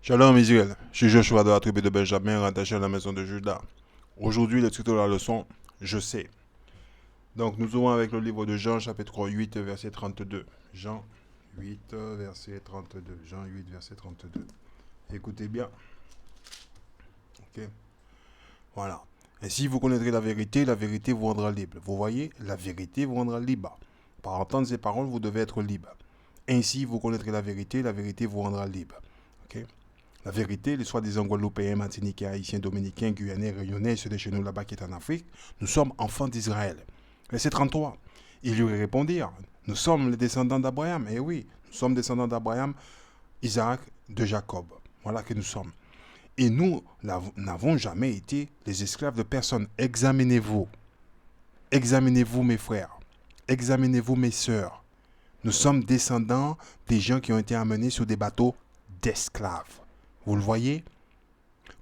Shalom Israël, je suis Joshua de la tribu de Benjamin, rattaché à la maison de Judas. Aujourd'hui, le titre de la leçon, Je sais. Donc, nous ouvrons avec le livre de Jean, chapitre 8, verset 32. Jean 8, verset 32. Jean 8, verset 32. Écoutez bien. Ok. Voilà. Ainsi, vous connaîtrez la vérité vous rendra libre. Vous voyez, la vérité vous rendra libre. Par entendre ces paroles, vous devez être libre. Ainsi, vous connaîtrez la vérité vous rendra libre. Ok. La vérité, les soi-disant Guadeloupéens, Martiniquais, Haïtiens, Dominicains, Guyanais, Réunionnais, ceux de chez nous là-bas qui est en Afrique, nous sommes enfants d'Israël. Verset 33. Ils lui répondirent, nous sommes les descendants d'Abraham. Eh oui, nous sommes descendants d'Abraham, Isaac, de Jacob. Voilà que nous sommes. Et nous n'avons jamais été les esclaves de personne. Examinez-vous. Examinez-vous mes frères. Examinez-vous mes sœurs. Nous sommes descendants des gens qui ont été amenés sur des bateaux d'esclaves. Vous le voyez?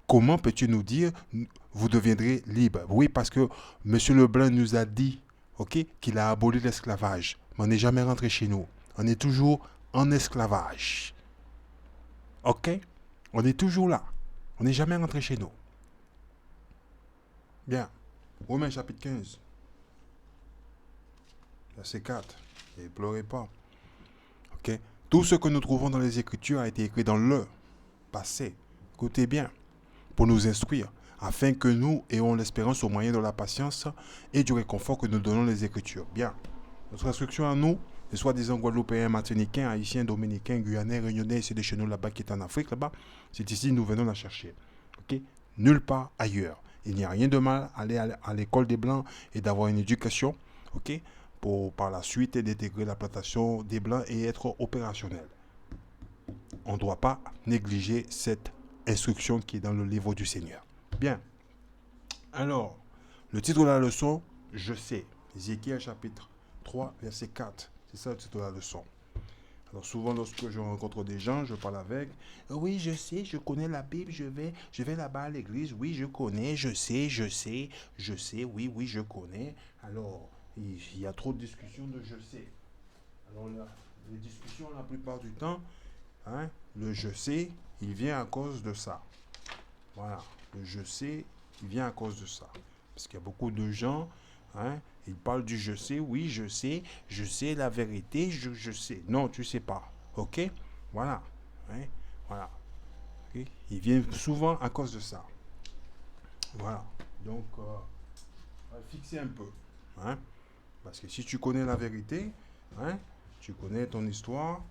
Comment peux-tu nous dire, vous deviendrez libre? Oui, parce que M. Leblanc nous a dit, ok, qu'il a aboli l'esclavage. Mais on n'est jamais rentré chez nous. On est toujours en esclavage. Ok? On est toujours là. On n'est jamais rentré chez nous. Bien. Romains chapitre 15. Verset 4. Et pleurez pas. Ok? Tout ce que nous trouvons dans les Écritures a été écrit dans le passé. Écoutez bien. Pour nous instruire, afin que nous ayons l'espérance au moyen de la patience et du réconfort que nous donnons les Écritures. Bien. Notre instruction à nous, les soi-disant Guadeloupéens, Martiniquais, Haïtiens, Dominicains, Guyanais, Réunionnais, c'est de chez nous là-bas qui est en Afrique, là-bas, c'est ici nous venons la chercher. Ok? Nulle part ailleurs. Il n'y a rien de mal à aller à l'école des Blancs et d'avoir une éducation, ok? Pour par la suite d'intégrer la plantation des Blancs et être opérationnel. On ne doit pas négliger cette instruction qui est dans le livre du Seigneur. Bien. Alors, le titre de la leçon, Je sais. Ézéchiel chapitre 3, verset 4. C'est ça le titre de la leçon. Alors souvent lorsque je rencontre des gens, je parle avec. Oui, je sais, je connais la Bible, je vais là-bas à l'église. Oui, je connais, je sais, oui, je connais. Alors, il y a trop de discussions de je sais. Alors là, les discussions, la plupart du temps, hein, le je sais, il vient à cause de ça. Voilà, le je sais, il vient à cause de ça. Parce qu'il y a beaucoup de gens, hein, ils parlent du je sais, oui, je sais la vérité, je sais. Non, tu sais pas. Ok? Voilà. Hein, voilà. Ok. Il vient souvent à cause de ça. Voilà. Donc, on va fixer un peu. Hein? Parce que si tu connais la vérité, hein, tu connais ton histoire,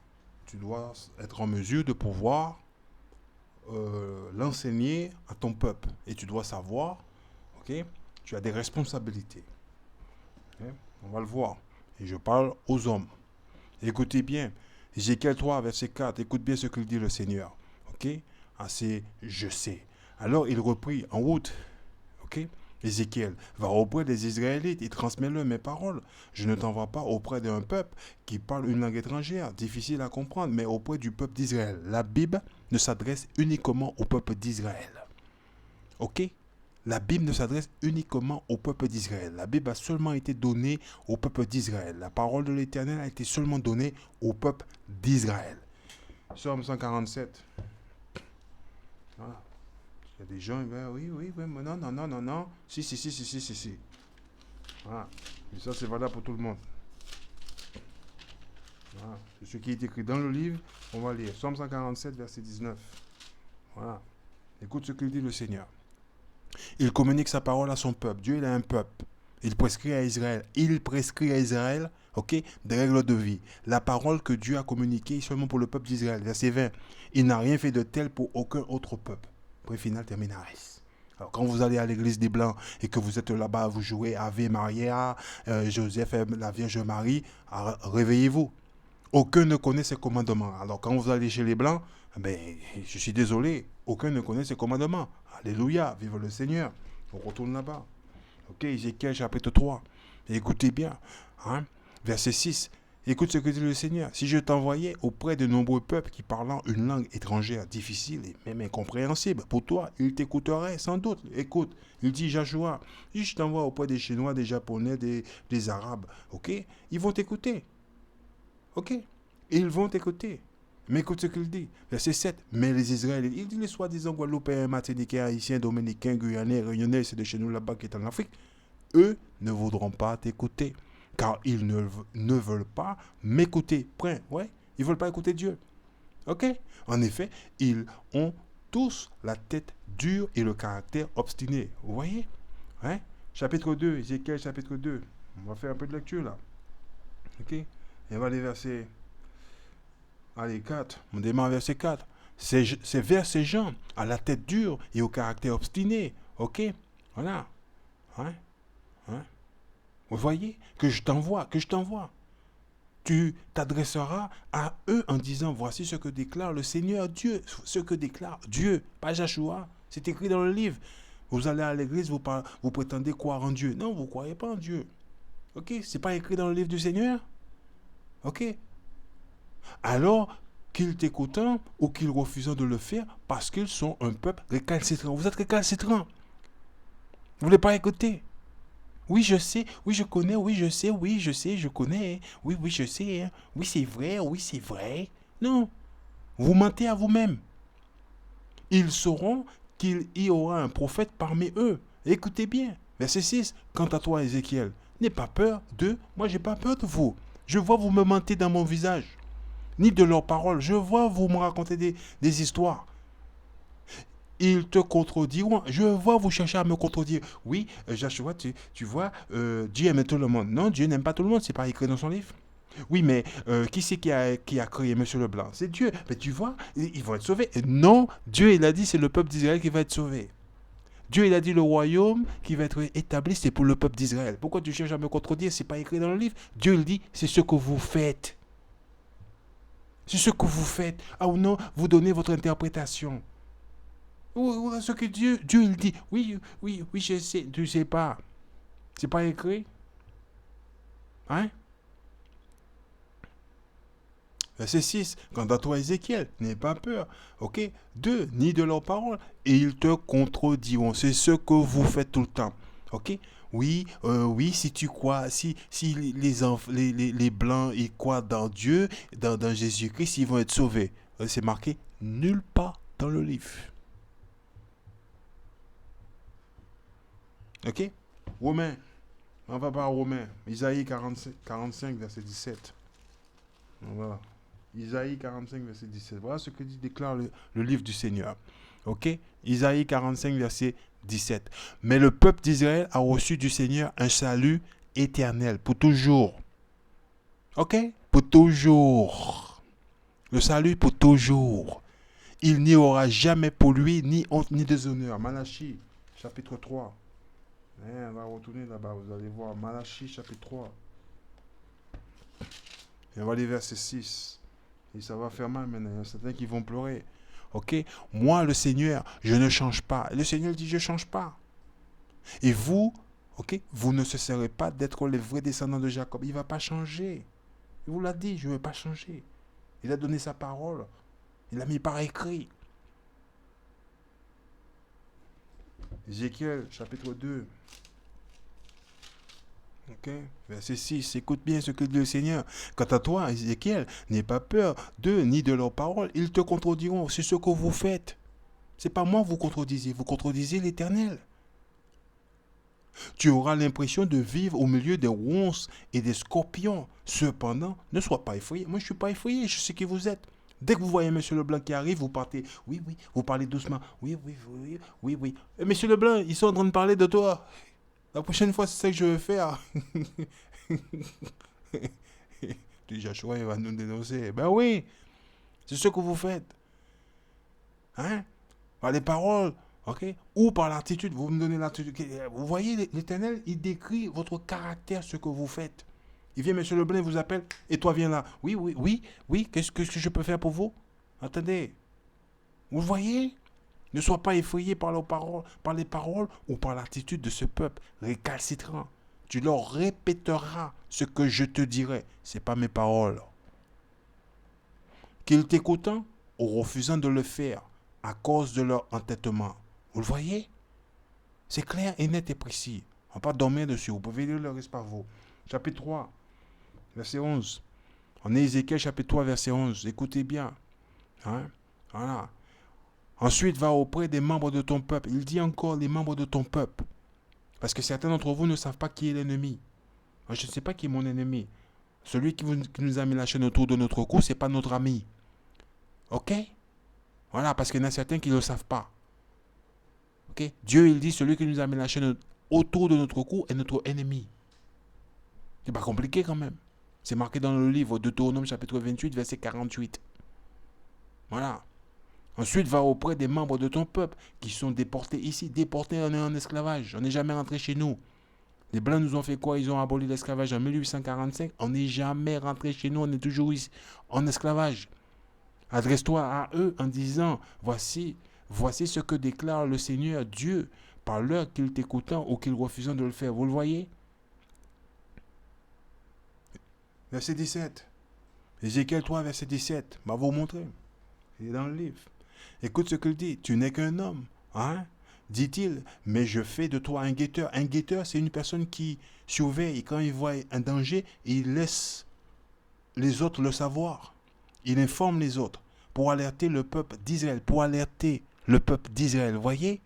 tu dois être en mesure de pouvoir l'enseigner à ton peuple. Et tu dois savoir, ok, tu as des responsabilités. Okay? On va le voir. Et je parle aux hommes. Écoutez bien. Ézéchiel 3, verset 4. Écoute bien ce que dit le Seigneur. Ok? Ah, c'est je sais. Alors il reprit en route. Ok? Ézéchiel va auprès des Israélites et transmet-leur mes paroles. Je ne t'envoie pas auprès d'un peuple qui parle une langue étrangère, difficile à comprendre, mais auprès du peuple d'Israël. La Bible ne s'adresse uniquement au peuple d'Israël. Ok? La Bible ne s'adresse uniquement au peuple d'Israël. La Bible a seulement été donnée au peuple d'Israël. La parole de l'Éternel a été seulement donnée au peuple d'Israël. Psaume 147. Voilà. Il y a des gens, oui, mais non. Si. Voilà. Et ça, c'est valable pour tout le monde. Voilà. C'est ce qui est écrit dans le livre. On va lire. Psaume 147, verset 19. Voilà. Écoute ce que dit le Seigneur. Il communique sa parole à son peuple. Dieu, il a un peuple. Il prescrit à Israël. Ok, des règles de vie. La parole que Dieu a communiquée est seulement pour le peuple d'Israël. Verset 20. Il n'a rien fait de tel pour aucun autre peuple. Point final, terminaris. Alors, quand vous allez à l'église des Blancs et que vous êtes là-bas, vous jouez Ave Maria, Joseph, la Vierge Marie, réveillez-vous. Aucun ne connaît ses commandements. Alors, quand vous allez chez les Blancs, ben, je suis désolé, aucun ne connaît ses commandements. Alléluia, vive le Seigneur. On retourne là-bas. Ok, Ézéchiel chapitre 3. Écoutez bien. Hein? Verset 6. Écoute ce que dit le Seigneur. Si je t'envoyais auprès de nombreux peuples qui parlant une langue étrangère difficile et même incompréhensible, pour toi, ils t'écouteraient sans doute. Écoute, il dit Joshua, si je t'envoie auprès des Chinois, des Japonais, des Arabes, ok, ils vont t'écouter. Ok, ils vont t'écouter. Mais écoute ce qu'il dit. Verset 7. Mais les Israélites, il dit les soi-disant Guadeloupéens, Martiniquais, Haïtiens, Dominicains, Guyanais, Réunionnais, c'est de chez nous là-bas qui est en Afrique. Eux ne voudront pas t'écouter. Car ils ne veulent pas m'écouter. Point. Ouais. Ils ne veulent pas écouter Dieu. Ok? En effet, ils ont tous la tête dure et le caractère obstiné. Vous voyez? Hein? Chapitre 2, Ézéchiel chapitre 2. On va faire un peu de lecture là. Ok? Et on va aller verser. Allez, 4. On démarre verset 4. C'est vers ces gens, à la tête dure et au caractère obstiné. Ok? Voilà. Hein? Hein? Vous voyez? Que je t'envoie. Tu t'adresseras à eux en disant, voici ce que déclare le Seigneur Dieu. Ce que déclare Dieu, pas Joshua. C'est écrit dans le livre. Vous allez à l'église, vous prétendez croire en Dieu. Non, vous ne croyez pas en Dieu. Ok? C'est pas écrit dans le livre du Seigneur? Ok? Alors qu'ils t'écoutant ou qu'ils refusant de le faire parce qu'ils sont un peuple récalcitrant. Vous êtes récalcitrant. Vous ne voulez pas écouter. Oui, je sais. Oui, je connais. Oui, je sais. Oui, je sais. Je connais. Oui, oui, je sais. Oui, c'est vrai. Oui, c'est vrai. Non. Vous mentez à vous-même. Ils sauront qu'il y aura un prophète parmi eux. Écoutez bien. Verset 6. Quant à toi, Ézéchiel, n'aie pas peur d'eux. Moi, j'ai pas peur de vous. Je vois vous me mentez dans mon visage. Ni de leurs paroles. Je vois vous me raconter des histoires. Ils te contrediront. Je vois vous chercher à me contredire. Oui, Joshua, tu vois, Dieu aime tout le monde. Non, Dieu n'aime pas tout le monde. C'est pas écrit dans son livre. Oui, mais qui c'est qui a créé Monsieur Leblanc? C'est Dieu. Mais tu vois, ils vont être sauvés. Et non, Dieu, il a dit, c'est le peuple d'Israël qui va être sauvé. Dieu, il a dit, le royaume qui va être établi, c'est pour le peuple d'Israël. Pourquoi tu cherches à me contredire? C'est pas écrit dans le livre. Dieu, il dit, c'est ce que vous faites. C'est ce que vous faites. Ah ou non, vous donnez votre interprétation. Ou ce que Dieu il dit. Oui, oui, oui, je sais. Tu sais pas. C'est pas écrit. Hein? Verset 6. Quant à toi, Ézéchiel, n'aie pas peur. Ok? 2. Ni de leurs paroles. Et ils te contrediront. C'est ce que vous faites tout le temps. Ok? Oui, oui, si tu crois, si les blancs ils croient dans Dieu, dans Jésus-Christ, ils vont être sauvés. C'est marqué nulle part dans le livre. Ok? Romains. On va par Romains. Isaïe 45, verset 17. Voilà. Isaïe 45, verset 17. Voilà ce que déclare le livre du Seigneur. Ok? Isaïe 45, verset 17. Mais le peuple d'Israël a reçu du Seigneur un salut éternel, pour toujours. Ok? Pour toujours. Le salut pour toujours. Il n'y aura jamais pour lui ni honte ni déshonneur. Malachie, chapitre 3. On va retourner là-bas, vous allez voir. Malachie, chapitre 3. Et on va aller verset 6. Et ça va faire mal maintenant. Il y en a certains qui vont pleurer. Ok? Moi, le Seigneur, je ne change pas. Le Seigneur dit, je ne change pas. Et vous, ok? Vous ne cesserez pas d'être les vrais descendants de Jacob. Il ne va pas changer. Il vous l'a dit, je ne vais pas changer. Il a donné sa parole. Il l'a mis par écrit. Ézéchiel, chapitre 2. Ok, verset 6, écoute bien ce que dit le Seigneur. Quant à toi, Ézéchiel, n'aie pas peur d'eux ni de leurs paroles. Ils te contrediront. C'est ce que vous faites. C'est pas moi que vous contredisez l'Éternel. Tu auras l'impression de vivre au milieu des ronces et des scorpions. Cependant, ne sois pas effrayé. Moi, je ne suis pas effrayé, je sais qui vous êtes. Dès que vous voyez M. Leblanc qui arrive, vous partez. Oui, oui, vous parlez doucement. Oui, oui, oui, oui, oui. Et M. Leblanc, ils sont en train de parler de toi. La prochaine fois, c'est ça que je vais faire. Joshua, il va nous dénoncer. Ben oui, c'est ce que vous faites. Hein? Par les paroles, ok? Ou par l'attitude. Vous me donnez l'attitude. Vous voyez, l'Éternel, il décrit votre caractère, ce que vous faites. Il vient, M. Leblanc, il vous appelle, et toi, viens là. Oui, oui, oui, oui, qu'est-ce que je peux faire pour vous? Attendez. Vous voyez? Ne sois pas effrayé par les paroles ou par l'attitude de ce peuple récalcitrant. Tu leur répéteras ce que je te dirai. Ce n'est pas mes paroles. Qu'ils t'écoutant ou refusant de le faire à cause de leur entêtement. Vous le voyez? C'est clair et net et précis. On ne va pas dormir dessus. Vous pouvez lire le reste par vous. Chapitre 3, verset 11. On est Ézéchiel chapitre 3, verset 11. Écoutez bien. Hein? Voilà. Ensuite, va auprès des membres de ton peuple. Il dit encore les membres de ton peuple. Parce que certains d'entre vous ne savent pas qui est l'ennemi. Moi, je ne sais pas qui est mon ennemi. Celui qui nous a mis la chaîne autour de notre cou, ce n'est pas notre ami. Ok? Voilà, parce qu'il y en a certains qui ne le savent pas. Ok? Dieu, il dit, celui qui nous a mis la chaîne autour de notre cou est notre ennemi. C'est pas compliqué quand même. C'est marqué dans le livre de Deutéronome chapitre 28, verset 48. Voilà. Ensuite, va auprès des membres de ton peuple qui sont déportés ici. Déportés, on est en esclavage. On n'est jamais rentré chez nous. Les Blancs nous ont fait quoi? Ils ont aboli l'esclavage en 1845. On n'est jamais rentré chez nous. On est toujours ici en esclavage. Adresse-toi à eux en disant, voici ce que déclare le Seigneur Dieu par l'heure qu'ils t'écoutant ou qu'ils refusant de le faire. Vous le voyez? Verset 17. Ézéchiel 3, verset 17. Va vous montrer. Il est dans le livre. Écoute ce qu'il dit. Tu n'es qu'un homme. Hein? Dit-il, mais je fais de toi un guetteur. Un guetteur, c'est une personne qui surveille. Quand il voit un danger, il laisse les autres le savoir. Il informe les autres pour alerter le peuple d'Israël. Pour alerter le peuple d'Israël. Voyez?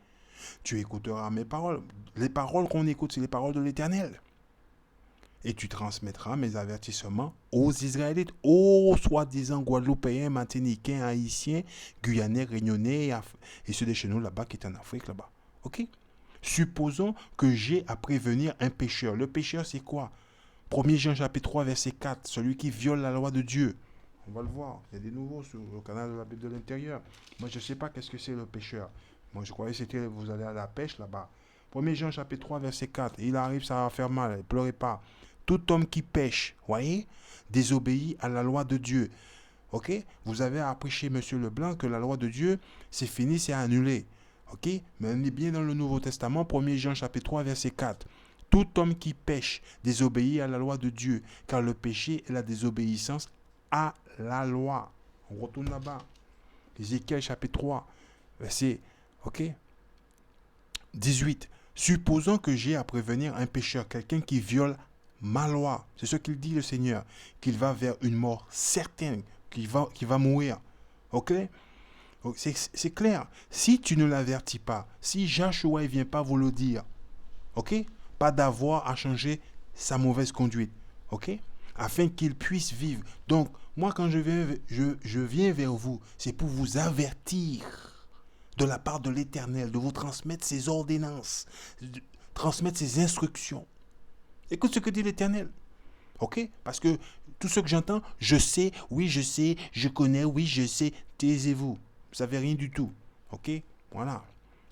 Tu écouteras mes paroles. Les paroles qu'on écoute, c'est les paroles de l'Éternel. Et tu transmettras mes avertissements aux Israélites, aux soi-disant Guadeloupéens, Martiniquais, Haïtiens, Guyanais, Réunionnais et ceux de chez nous là-bas qui est en Afrique là-bas. Ok? Supposons que j'ai à prévenir un pécheur. Le pécheur, c'est quoi? 1 Jean chapitre 3, verset 4. Celui qui viole la loi de Dieu. On va le voir. Il y a des nouveaux sur le canal de la Bible de l'Intérieur. Moi, je ne sais pas qu'est-ce que c'est le pécheur. Moi, je croyais que c'était vous allez à la pêche là-bas. 1 Jean chapitre 3, verset 4. Il arrive, ça va faire mal. Ne pleurez pas. Tout homme qui pêche, voyez, désobéit à la loi de Dieu. Ok? Vous avez appris chez Monsieur Leblanc que la loi de Dieu, c'est fini, c'est annulé. Ok? Mais on est bien dans le Nouveau Testament, 1 Jean chapitre 3, verset 4. Tout homme qui pêche désobéit à la loi de Dieu, car le péché est la désobéissance à la loi. On retourne là-bas. Ézéchiel chapitre 3, verset ok? 18. Supposons que j'ai à prévenir un pécheur, quelqu'un qui viole ma loi, c'est ce qu'il dit le Seigneur, qu'il va vers une mort certaine, qu'il va mourir. Ok? C'est clair. Si tu ne l'avertis pas, si Joshua ne vient pas vous le dire, ok? Pas d'avoir à changer sa mauvaise conduite, ok? Afin qu'il puisse vivre. Donc, moi, quand je viens vers vous, c'est pour vous avertir de la part de l'Éternel, de vous transmettre ses ordonnances, de transmettre ses instructions. Écoute ce que dit l'Éternel. Ok? Parce que tout ce que j'entends, je sais, oui, je sais, je connais, oui, je sais. Taisez-vous. Vous ne savez rien du tout. Ok? Voilà.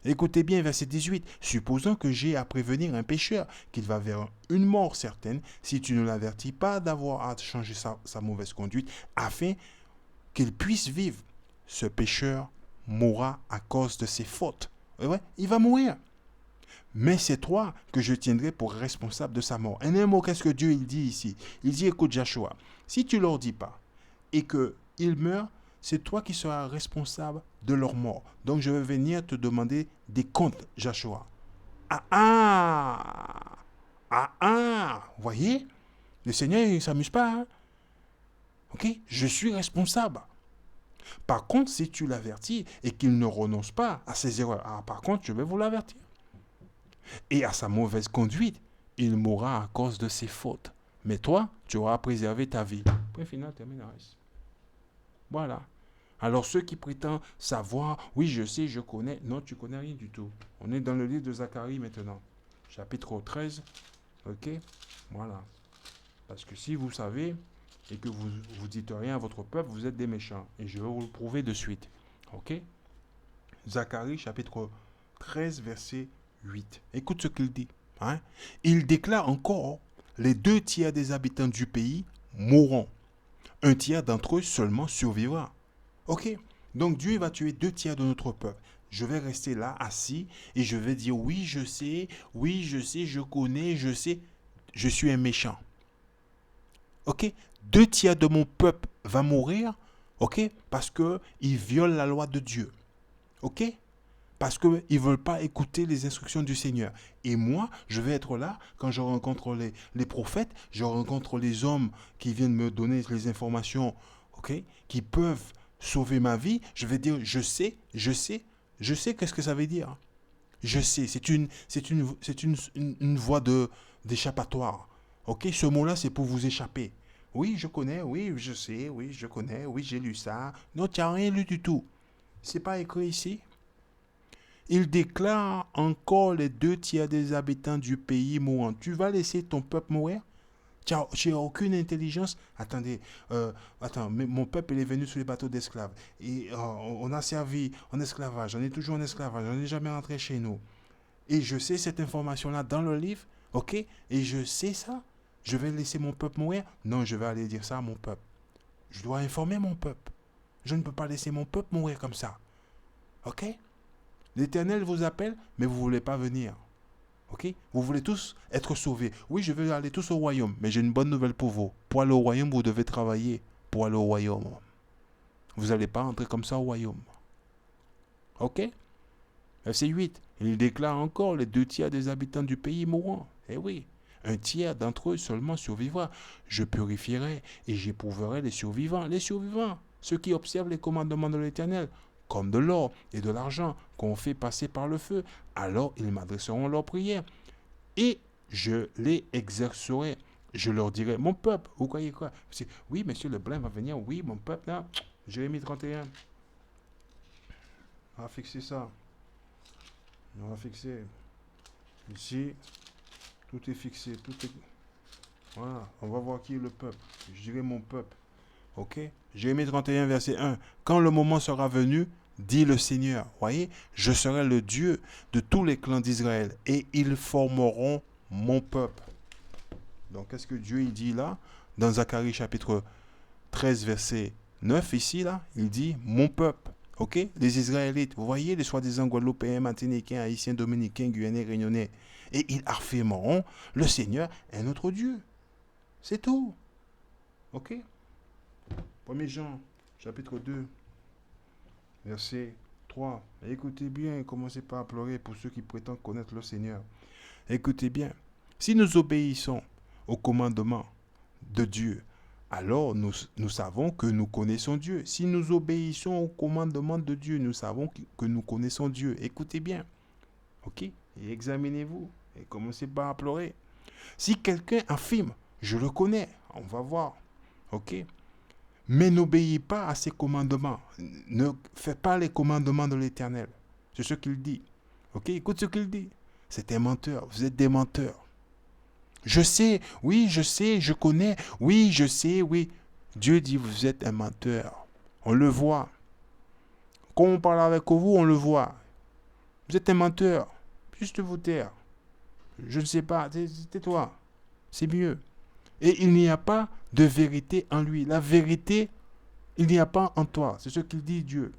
Écoutez bien, verset 18. Supposons que j'ai à prévenir un pécheur qu'il va vers une mort certaine si tu ne l'avertis pas d'avoir à changer sa mauvaise conduite afin qu'il puisse vivre. Ce pécheur mourra à cause de ses fautes. Ouais, il va mourir. Mais c'est toi que je tiendrai pour responsable de sa mort. En un mot, qu'est-ce que Dieu il dit ici? Il dit, écoute Joshua, si tu ne leur dis pas et qu'ils meurent, c'est toi qui seras responsable de leur mort. Donc je vais venir te demander des comptes, Joshua. Ah ah! Ah ah! Vous voyez? Le Seigneur, il ne s'amuse pas. Hein? Ok? Je suis responsable. Par contre, si tu l'avertis et qu'il ne renonce pas à ses erreurs, par contre, je vais vous l'avertir. Et à sa mauvaise conduite, il mourra à cause de ses fautes. Mais toi, tu auras préservé ta vie. Point final, termine. Voilà. Alors ceux qui prétendent savoir, oui, je sais, je connais, non, tu connais rien du tout. On est dans le livre de Zacharie maintenant, chapitre 13. Ok? Voilà. Parce que si vous savez et que vous ne dites rien à votre peuple, vous êtes des méchants. Et je vais vous le prouver de suite. Ok? Zacharie, chapitre 13, verset 8. Écoute ce qu'il dit. Hein? Il déclare encore, les 2 tiers des habitants du pays mourront. 1 tiers d'entre eux seulement survivra. Ok? Donc Dieu va tuer 2 tiers de notre peuple. Je vais rester là, assis, et je vais dire, oui, je sais, je connais, je sais, je suis un méchant. Ok? 2 tiers de mon peuple va mourir, ok? Parce qu'ils violent la loi de Dieu. Ok? Parce qu'ils ne veulent pas écouter les instructions du Seigneur. Et moi, je vais être là quand je rencontre les prophètes, je rencontre les hommes qui viennent me donner les informations, ok, qui peuvent sauver ma vie, je vais dire je sais qu'est-ce que ça veut dire. Je sais, une voie d'échappatoire. Ok, ce mot-là, c'est pour vous échapper. Oui, je connais, oui, je sais, oui, je connais, oui, j'ai lu ça. Non, tu n'as rien lu du tout. C'est pas écrit ici. Il déclare encore les 2 tiers des habitants du pays mourant. Tu vas laisser ton peuple mourir? Tu n'as aucune intelligence. Attendez, attends, mais mon peuple il est venu sur les bateaux d'esclaves. Et on a servi en esclavage. On est toujours en esclavage. On n'est jamais rentré chez nous. Et je sais cette information-là dans le livre. Ok? Et je sais ça. Je vais laisser mon peuple mourir? Non, je vais aller dire ça à mon peuple. Je dois informer mon peuple. Je ne peux pas laisser mon peuple mourir comme ça. Ok? L'Éternel vous appelle, mais vous ne voulez pas venir. Ok? Vous voulez tous être sauvés. Oui, je veux aller tous au royaume, mais j'ai une bonne nouvelle pour vous. Pour aller au royaume, vous devez travailler pour aller au royaume. Vous n'allez pas entrer comme ça au royaume. Ok? Verset 8. Il déclare encore les 2 tiers des habitants du pays mourront. Eh oui. 1 tiers d'entre eux seulement survivra. Je purifierai et j'éprouverai les survivants. Les survivants, ceux qui observent les commandements de l'Éternel, comme de l'or et de l'argent qu'on fait passer par le feu. Alors ils m'adresseront leurs prières et je les exercerai. Je leur dirai, mon peuple, vous croyez quoi? Oui, monsieur Leblanc va venir. Oui, mon peuple, là. Jérémie 31. On va fixer ça. On va fixer. Ici, tout est fixé. Tout est... Voilà. On va voir qui est le peuple. Je dirai mon peuple. Ok? Jérémie 31, verset 1. Quand le moment sera venu, dit le Seigneur, voyez, je serai le Dieu de tous les clans d'Israël et ils formeront mon peuple. Donc, qu'est-ce que Dieu il dit là? Dans Zacharie chapitre 13, verset 9, ici, là, il dit mon peuple. Ok? Les Israélites, vous voyez, les soi-disant Guadeloupéens, Martiniquais, Haïtiens, Dominicains, Guyanais, Réunionnais. Et ils affirmeront le Seigneur est notre Dieu. C'est tout. Ok? 1er Jean, chapitre 2, verset 3. Écoutez bien, commencez pas à pleurer pour ceux qui prétendent connaître le Seigneur. Écoutez bien. Si nous obéissons au commandement de Dieu, alors nous savons que nous connaissons Dieu. Si nous obéissons au commandement de Dieu, nous savons que nous connaissons Dieu. Écoutez bien. Ok? Et examinez-vous. Et commencez pas à pleurer. Si quelqu'un affirme, je le connais, on va voir. Ok? Mais n'obéis pas à ses commandements. Ne fais pas les commandements de l'Éternel. C'est ce qu'il dit. Ok? Écoute ce qu'il dit. C'est un menteur. Vous êtes des menteurs. Je sais, oui, je sais, je connais, oui, je sais, oui. Dieu dit, vous êtes un menteur. On le voit. Quand on parle avec vous, on le voit. Vous êtes un menteur. Juste vous taire. Je ne sais pas, tais-toi. C'est mieux. Et il n'y a pas de vérité en lui. La vérité, il n'y a pas en toi. C'est ce qu'il dit Dieu.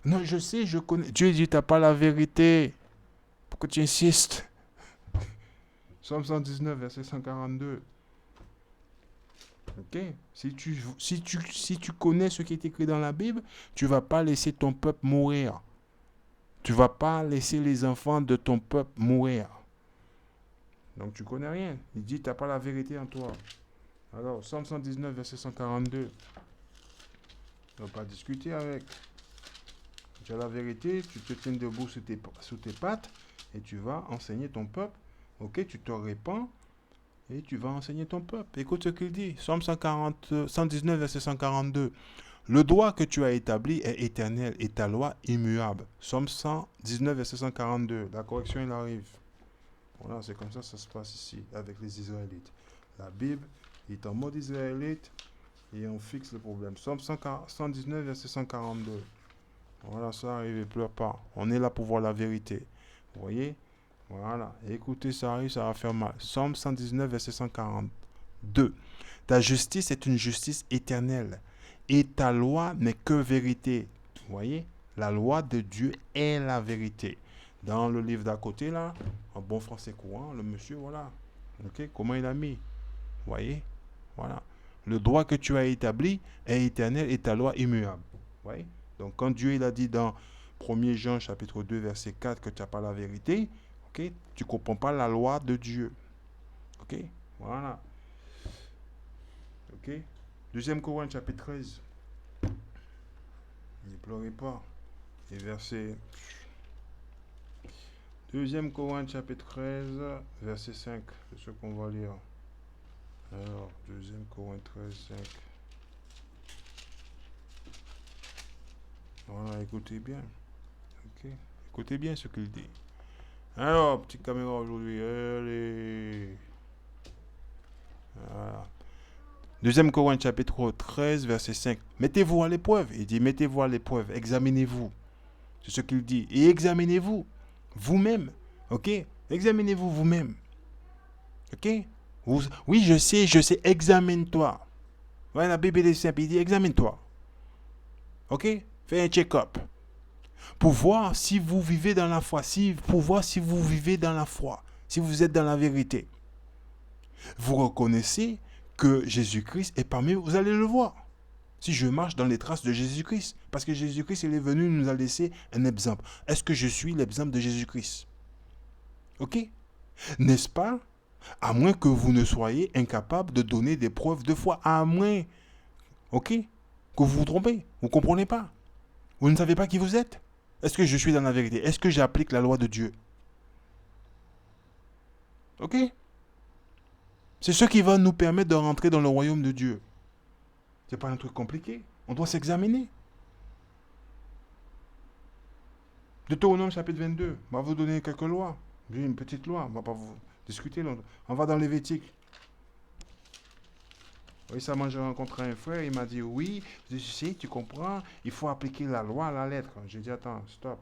Non, je sais, je connais. Dieu dit, tu n'as pas la vérité. Pourquoi tu insistes? Psaume 119, verset 142. Ok? Si tu connais ce qui est écrit dans la Bible, tu ne vas pas laisser ton peuple mourir. Tu ne vas pas laisser les enfants de ton peuple mourir. Donc tu connais rien. Il dit, tu n'as pas la vérité en toi. Alors, Psaume 119, verset 142. Tu ne vas pas discuter avec. Tu as la vérité, tu te tiens debout sous tes pattes et tu vas enseigner ton peuple. Ok? Tu te répands et tu vas enseigner ton peuple. Écoute ce qu'il dit. Psaume 119, verset 142. Le droit que tu as établi est éternel et ta loi immuable. Psaume 119, verset 142. La correction, il arrive. Voilà, c'est comme ça que ça se passe ici avec les Israélites. La Bible est en mode israélite et on fixe le problème. Psaume 119, verset 142. Voilà, ça arrive, ne pleure pas. On est là pour voir la vérité. Vous voyez? Voilà. Écoutez, ça arrive, ça va faire mal. Psaume 119, verset 142. Ta justice est une justice éternelle et ta loi n'est que vérité. Vous voyez? La loi de Dieu est la vérité. Dans le livre d'à côté, là, en bon français courant, le monsieur, voilà. Ok? Comment il a mis? Vous voyez? Voilà. Le droit que tu as établi est éternel et ta loi immuable. Vous voyez? Donc, quand Dieu il a dit dans 1er Jean, chapitre 2, verset 4, que tu n'as pas la vérité, ok, tu ne comprends pas la loi de Dieu. Ok? Voilà. Ok? 2 Corinthiens, chapitre 13. Ne pleurez pas. Et verset 2 Corinthiens chapitre 13, verset 5. C'est ce qu'on va lire. Alors, 2 Corinthiens 13, 5. Voilà, écoutez bien. Ok. Écoutez bien ce qu'il dit. Alors, petite caméra aujourd'hui. Allez. Voilà. 2 Corinthiens chapitre 13, verset 5. Mettez-vous à l'épreuve. Il dit, mettez-vous à l'épreuve. Examinez-vous. C'est ce qu'il dit. Et examinez-vous vous-même. Ok? Examinez-vous vous-même. Ok? Oui, je sais. Examine-toi. Ouais, la Bible est simple. Il dit, examine-toi. Ok? Fais un check-up. Pour voir si vous vivez dans la foi. Pour voir si vous vivez dans la foi. Si vous êtes dans la vérité. Vous reconnaissez que Jésus-Christ est parmi vous. Vous allez le voir. Si je marche dans les traces de Jésus-Christ. Parce que Jésus-Christ, il est venu, nous a laissé un exemple. Est-ce que je suis l'exemple de Jésus-Christ? Ok? N'est-ce pas? À moins que vous ne soyez incapable de donner des preuves de foi. À moins, ok? Que vous vous trompez. Vous ne comprenez pas. Vous ne savez pas qui vous êtes. Est-ce que je suis dans la vérité? Est-ce que j'applique la loi de Dieu? Ok? C'est ce qui va nous permettre de rentrer dans le royaume de Dieu. C'est pas un truc compliqué. On doit s'examiner. Deutéronome chapitre 22. On va vous donner quelques lois. Une petite loi. On ne va pas vous discuter longtemps. On va dans Lévitique. Oui, ça, moi, j'ai rencontré un frère. Il m'a dit, oui, je sais, tu comprends. Il faut appliquer la loi à la lettre. J'ai dit, attends, stop.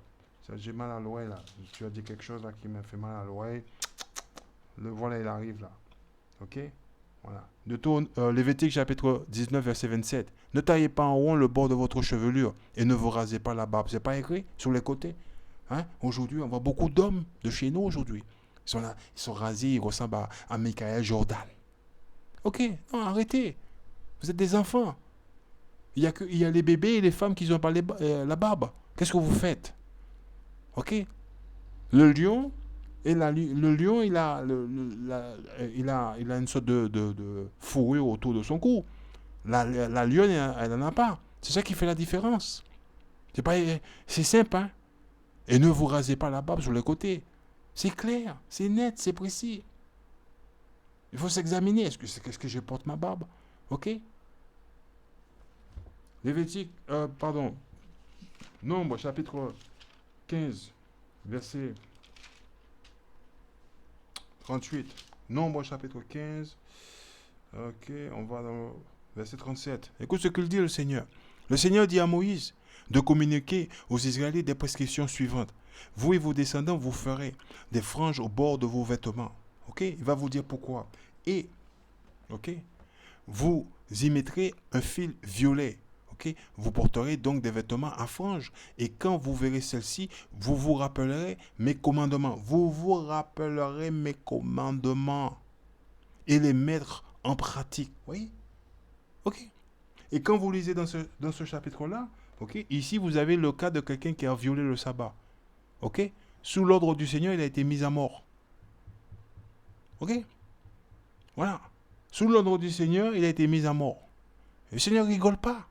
J'ai mal à l'oreille, là. Tu as dit quelque chose, là, qui m'a fait mal à l'oreille. Le voilà, il arrive, là. Ok? Voilà. Lévitique chapitre 19, verset 27. Ne taillez pas en rond le bord de votre chevelure et ne vous rasez pas la barbe. C'est pas écrit sur les côtés? Hein? Aujourd'hui, on voit beaucoup d'hommes de chez nous aujourd'hui. Ils sont là, ils sont rasés, ils ressemblent à Michael Jordan. Ok, non, arrêtez. Vous êtes des enfants. Il y a les bébés et les femmes qui n'ont pas la barbe. Qu'est-ce que vous faites? Ok? Le lion, le lion, il a une sorte de fourrure autour de son cou. La lionne, elle n'en a pas. C'est ça qui fait la différence. C'est simple, hein? Et ne vous rasez pas la barbe sur les côtés. C'est clair, c'est net, c'est précis. Il faut s'examiner. Est-ce que je porte ma barbe? Ok? Lévitique, Nombre, chapitre 15, verset 38. Nombre, chapitre 15. Ok, on va dans le verset 37. Écoute ce qu'il dit, le Seigneur. Le Seigneur dit à Moïse de communiquer aux Israélites des prescriptions suivantes. Vous et vos descendants, vous ferez des franges au bord de vos vêtements. Ok? Il va vous dire pourquoi. Et, ok? Vous y mettrez un fil violet. Ok? Vous porterez donc des vêtements à franges. Et quand vous verrez celle-ci, vous vous rappellerez mes commandements. Vous vous rappellerez mes commandements. Et les mettre en pratique. Oui? Ok? Et quand vous lisez dans ce chapitre-là, ok, ici vous avez le cas de quelqu'un qui a violé le sabbat. Ok? Sous l'ordre du Seigneur, il a été mis à mort. Ok? Voilà. Sous l'ordre du Seigneur, il a été mis à mort. Le Seigneur ne rigole pas.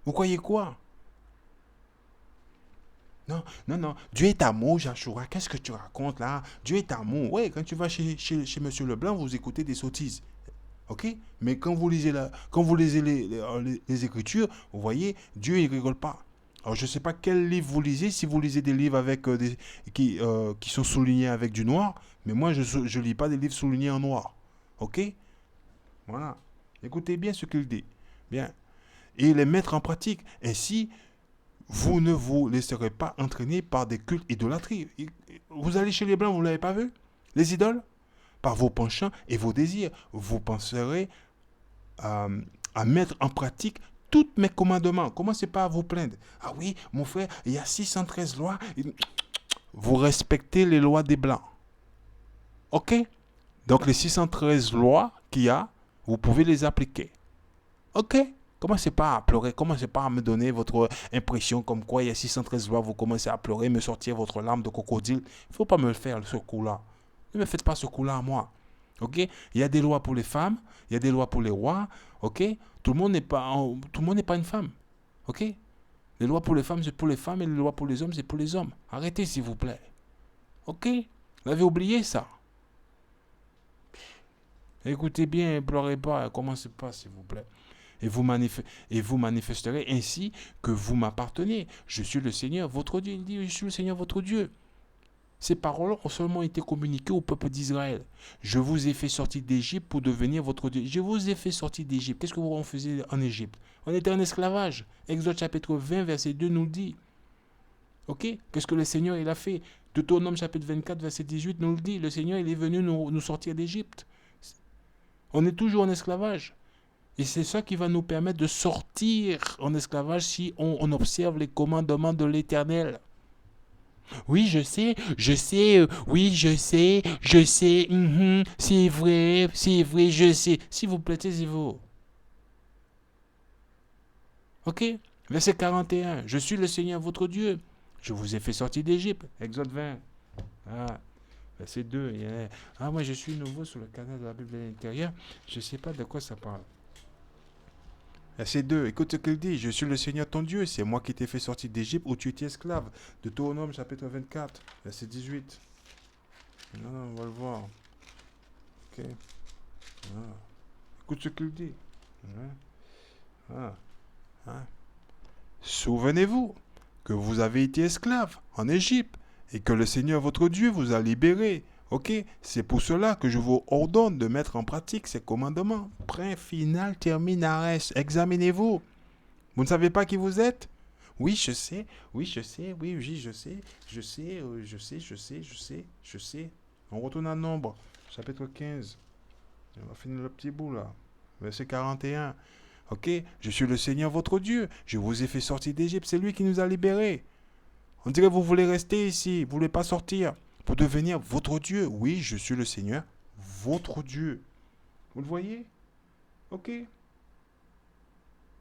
Vous croyez quoi? Non. Dieu est amour, Joshua. Qu'est-ce que tu racontes là? Dieu est amour. Oui, quand tu vas chez Monsieur Leblanc, vous écoutez des sottises. Ok? Mais quand vous lisez, les Écritures, vous voyez, Dieu, il ne rigole pas. Alors, je ne sais pas quel livre vous lisez, si vous lisez des livres avec qui sont soulignés avec du noir, mais moi, je ne lis pas des livres soulignés en noir. Ok? Voilà. Écoutez bien ce qu'il dit. Bien. Et les mettre en pratique. Ainsi, vous ne vous laisserez pas entraîner par des cultes idolâtries. Vous allez chez les Blancs, vous ne l'avez pas vu? Les idoles? Par vos penchants et vos désirs, vous penserez à mettre en pratique tous mes commandements. Commencez pas à vous plaindre. Ah oui, mon frère, il y a 613 lois. Vous respectez les lois des Blancs. Ok? Donc les 613 lois qu'il y a, vous pouvez les appliquer. Ok? Commencez pas à pleurer, commencez pas à me donner votre impression comme quoi il y a 613 lois, vous commencez à pleurer, me sortir votre larme de crocodile. Il ne faut pas me le faire ce coup-là. Ne me faites pas ce coup-là à moi. Ok? Il y a des lois pour les femmes, il y a des lois pour les rois. Ok? Tout le monde n'est pas une femme. Ok? Les lois pour les femmes, c'est pour les femmes, et les lois pour les hommes, c'est pour les hommes. Arrêtez, s'il vous plaît. Ok? Vous avez oublié ça. Écoutez bien, ne pleurez pas, commencez pas, s'il vous plaît. Et vous manifesterez ainsi que vous m'appartenez. Je suis le Seigneur, votre Dieu. Il dit, je suis le Seigneur, votre Dieu. Ces paroles ont seulement été communiquées au peuple d'Israël. Je vous ai fait sortir d'Égypte pour devenir votre Dieu. Je vous ai fait sortir d'Égypte. Qu'est-ce que vous en faisiez en Égypte? On était en esclavage. Exode chapitre 20, verset 2 nous le dit. Ok? Qu'est-ce que le Seigneur il a fait? Deutéronome chapitre 24, verset 18 nous le dit. Le Seigneur il est venu nous sortir d'Égypte. On est toujours en esclavage. Et c'est ça qui va nous permettre de sortir en esclavage si on observe les commandements de l'Éternel. Oui, je sais, oui, je sais, c'est vrai, je sais. S'il vous plaît, taisez-vous. Ok? Verset 41. Je suis le Seigneur votre Dieu. Je vous ai fait sortir d'Égypte. Exode 20. Ah, verset 2. Ah, moi je suis nouveau sur le canal de la Bible à l'intérieur. Je ne sais pas de quoi ça parle. Verset 2, écoute ce qu'il dit. Je suis le Seigneur ton Dieu, c'est moi qui t'ai fait sortir d'Égypte où tu étais esclave. De Deutéronome chapitre 24, verset 18. Non, on va le voir. Ok. Ah. Écoute ce qu'il dit. Souvenez-vous que vous avez été esclave en Égypte et que le Seigneur votre Dieu vous a libéré. Ok, c'est pour cela que je vous ordonne de mettre en pratique ces commandements. Point final, terminares. Examinez-vous. Vous ne savez pas qui vous êtes? Oui, je sais. Oui, je sais. Oui, je sais. Je sais. On retourne à Nombre, chapitre 15. On va finir le petit bout là. Verset 41. Ok, je suis le Seigneur votre Dieu. Je vous ai fait sortir d'Égypte. C'est lui qui nous a libérés. On dirait que vous voulez rester ici. Vous ne voulez pas sortir pour devenir votre Dieu. Oui, je suis le Seigneur, votre Dieu. Vous le voyez? Ok.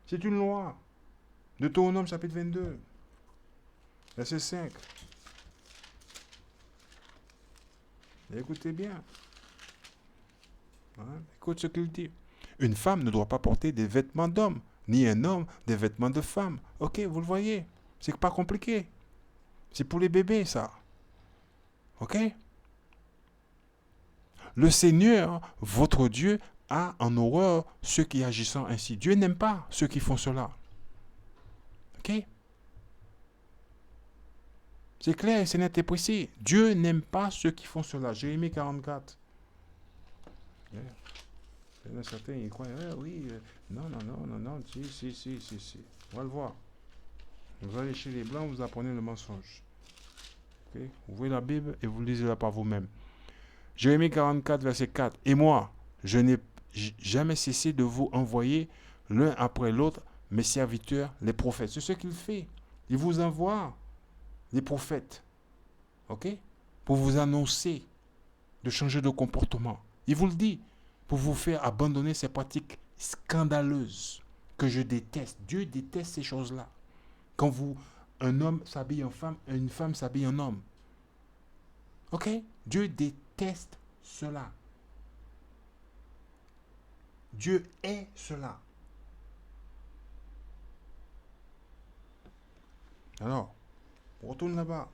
C'est une loi. Deutéronome chapitre 22, verset 5. Écoutez bien. Écoute ce qu'il dit. Une femme ne doit pas porter des vêtements d'homme, ni un homme des vêtements de femme. Ok, vous le voyez? C'est pas compliqué. C'est pour les bébés, ça. Ok? Le Seigneur, votre Dieu, a en horreur ceux qui agissent ainsi. Dieu n'aime pas ceux qui font cela. Ok? C'est clair, c'est net et précis. Dieu n'aime pas ceux qui font cela. Jérémie 44. Il y en a certains, ils croient, oui, non, si. On va le voir. Vous allez chez les Blancs, vous apprenez le mensonge. Okay? Vous ouvrez la Bible et vous lisez-la par vous-même. Jérémie 44, verset 4. Et moi, je n'ai jamais cessé de vous envoyer l'un après l'autre mes serviteurs, les prophètes. C'est ce qu'il fait. Il vous envoie les prophètes. Ok? Pour vous annoncer de changer de comportement. Il vous le dit. Pour vous faire abandonner ces pratiques scandaleuses que je déteste. Dieu déteste ces choses-là. Quand un homme s'habille en femme, une femme s'habille en homme. Ok? Dieu déteste cela. Dieu est cela. Alors, on retourne là-bas.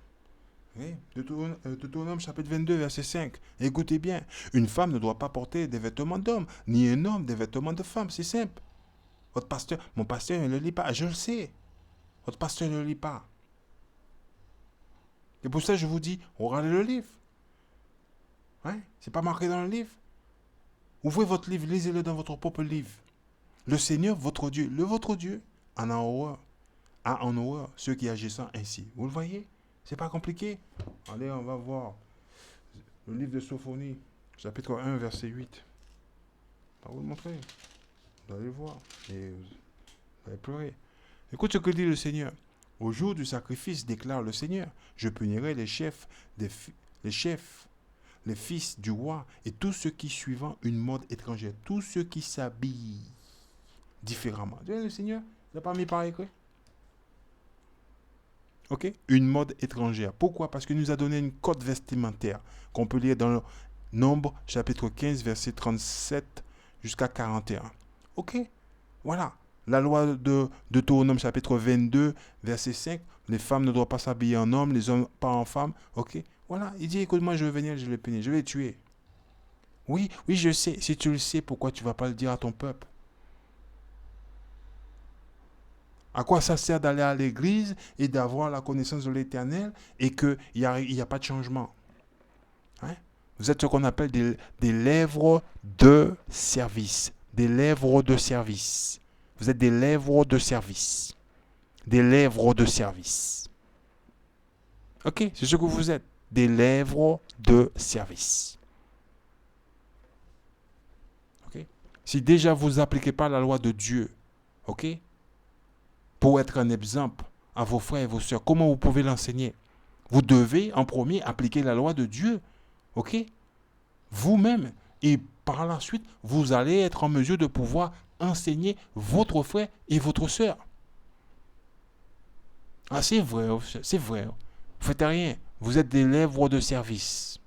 Oui, Deutéronome chapitre 22, verset 5. Écoutez bien, une femme ne doit pas porter des vêtements d'homme, ni un homme des vêtements de femme. C'est simple. Mon pasteur ne le lit pas. Je le sais. Votre pasteur ne le lit pas. Et pour ça, je vous dis, regardez le livre. Hein? C'est pas marqué dans le livre. Ouvrez votre livre, lisez-le dans votre propre livre. Le Seigneur, votre Dieu, votre Dieu, a en horreur ceux qui agissent ainsi. Vous le voyez? C'est pas compliqué. Allez, on va voir le livre de Sophonie, chapitre 1, verset 8. Je vais vous le montrer. Vous allez voir. Et vous allez pleurer. Écoute ce que dit le Seigneur. Au jour du sacrifice, déclare le Seigneur, je punirai les chefs, les fils du roi et tous ceux qui suivant une mode étrangère, tous ceux qui s'habillent différemment. Le Seigneur n'a pas mis par écrit. Ok? Une mode étrangère. Pourquoi? Parce qu'il nous a donné une code vestimentaire qu'on peut lire dans le Nombre, chapitre 15, verset 37 jusqu'à 41. Ok? Voilà. La loi de Deutéronome chapitre 22, verset 5, les femmes ne doivent pas s'habiller en homme, les hommes pas en femmes. Ok, voilà, il dit, écoute, moi je vais venir, je vais les punir, je vais les tuer. Oui, oui, je sais. Si tu le sais, pourquoi tu ne vas pas le dire à ton peuple? À quoi ça sert d'aller à l'église et d'avoir la connaissance de l'Éternel et qu'il n'y a pas de changement? Hein? Vous êtes ce qu'on appelle des lèvres de service. Des lèvres de service. Vous êtes des lèvres de service. Des lèvres de service. Ok, c'est ce que vous êtes. Des lèvres de service. Ok? Si déjà vous n'appliquez pas la loi de Dieu, ok, pour être un exemple à vos frères et vos sœurs, comment vous pouvez l'enseigner? Vous devez en premier appliquer la loi de Dieu, ok, vous-même. Et par la suite, vous allez être en mesure de pouvoir enseigner votre frère et votre sœur. Ah, c'est vrai, c'est vrai. Vous ne faites rien. Vous êtes des lèvres de service.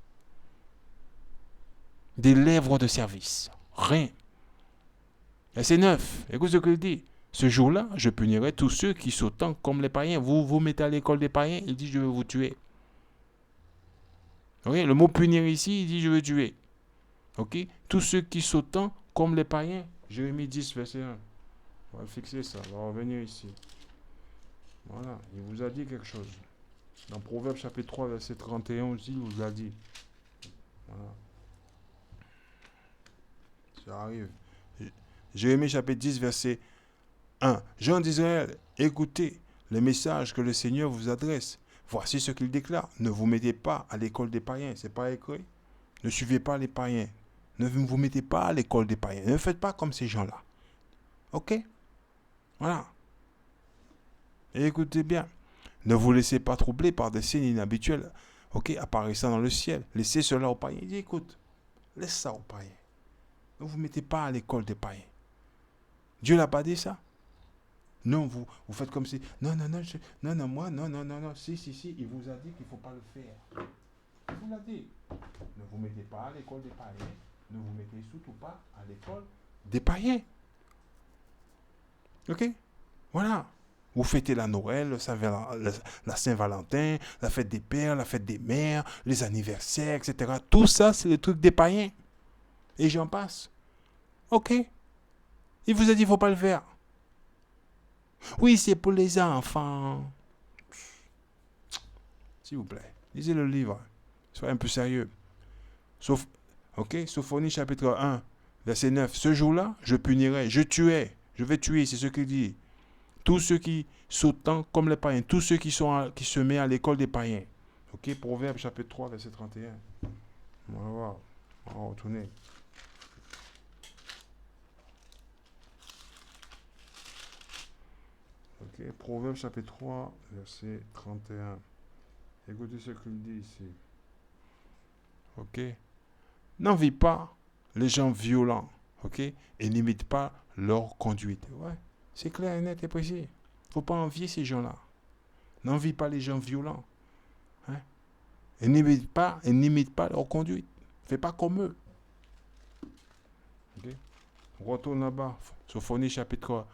Des lèvres de service. Rien. Et c'est 9. Écoute ce qu'il dit. Ce jour-là, je punirai tous ceux qui sautent comme les païens. Vous vous mettez à l'école des païens, il dit je vais vous tuer. Okay? Le mot punir ici, il dit je vais tuer. Ok? Tous ceux qui sautent comme les païens. Jérémie 10, verset 1. On va fixer ça, on va revenir ici. Voilà, il vous a dit quelque chose. Dans Proverbe chapitre 3, verset 31 aussi, il vous a dit. Voilà. Ça arrive. Jérémie chapitre 10, verset 1. Gens d'Israël, écoutez les messages que le Seigneur vous adresse. Voici ce qu'il déclare. Ne vous mettez pas à l'école des païens. C'est pas écrit. Ne suivez pas les païens. Ne vous mettez pas à l'école des païens. Ne faites pas comme ces gens-là. Ok? Voilà. Et écoutez bien. Ne vous laissez pas troubler par des signes inhabituels. Ok? Apparaissant dans le ciel. Laissez cela aux païens. Il dit, écoute, laisse ça aux païens. Ne vous mettez pas à l'école des païens. Dieu n'a pas dit ça. Non, vous faites comme si. Non, non, non, non, moi, non, non, non, non. Si, il vous a dit qu'il ne faut pas le faire. Il vous l'a dit. Ne vous mettez pas à l'école des païens. Ne vous mettez surtout pas à l'école des païens. Ok? Voilà. Vous fêtez la Noël, la Saint-Valentin, la fête des pères, la fête des mères, les anniversaires, etc. Tout ça, c'est le truc des païens. Et j'en passe. Ok? Il vous a dit qu'il ne faut pas le faire. Oui, c'est pour les enfants. S'il vous plaît, lisez le livre. Soyez un peu sérieux. Sophonie chapitre 1, verset 9. Ce jour-là, je punirai, je vais tuer, c'est ce qu'il dit. Tous ceux qui sautent comme les païens, tous ceux qui se mettent à l'école des païens. Ok, Proverbe chapitre 3, verset 31. On va voir. On va retourner. Ok, Proverbe chapitre 3, verset 31. Écoutez ce qu'il dit ici. Ok. N'envie pas les gens violents. Ok. Et n'imite pas leur conduite. Ouais. C'est clair, net et précis. Il ne faut pas envier ces gens-là. N'envie pas les gens violents. Hein? Et n'imite pas leur conduite. Fais pas comme eux. Okay? On retourne là-bas. Sophonie chapitre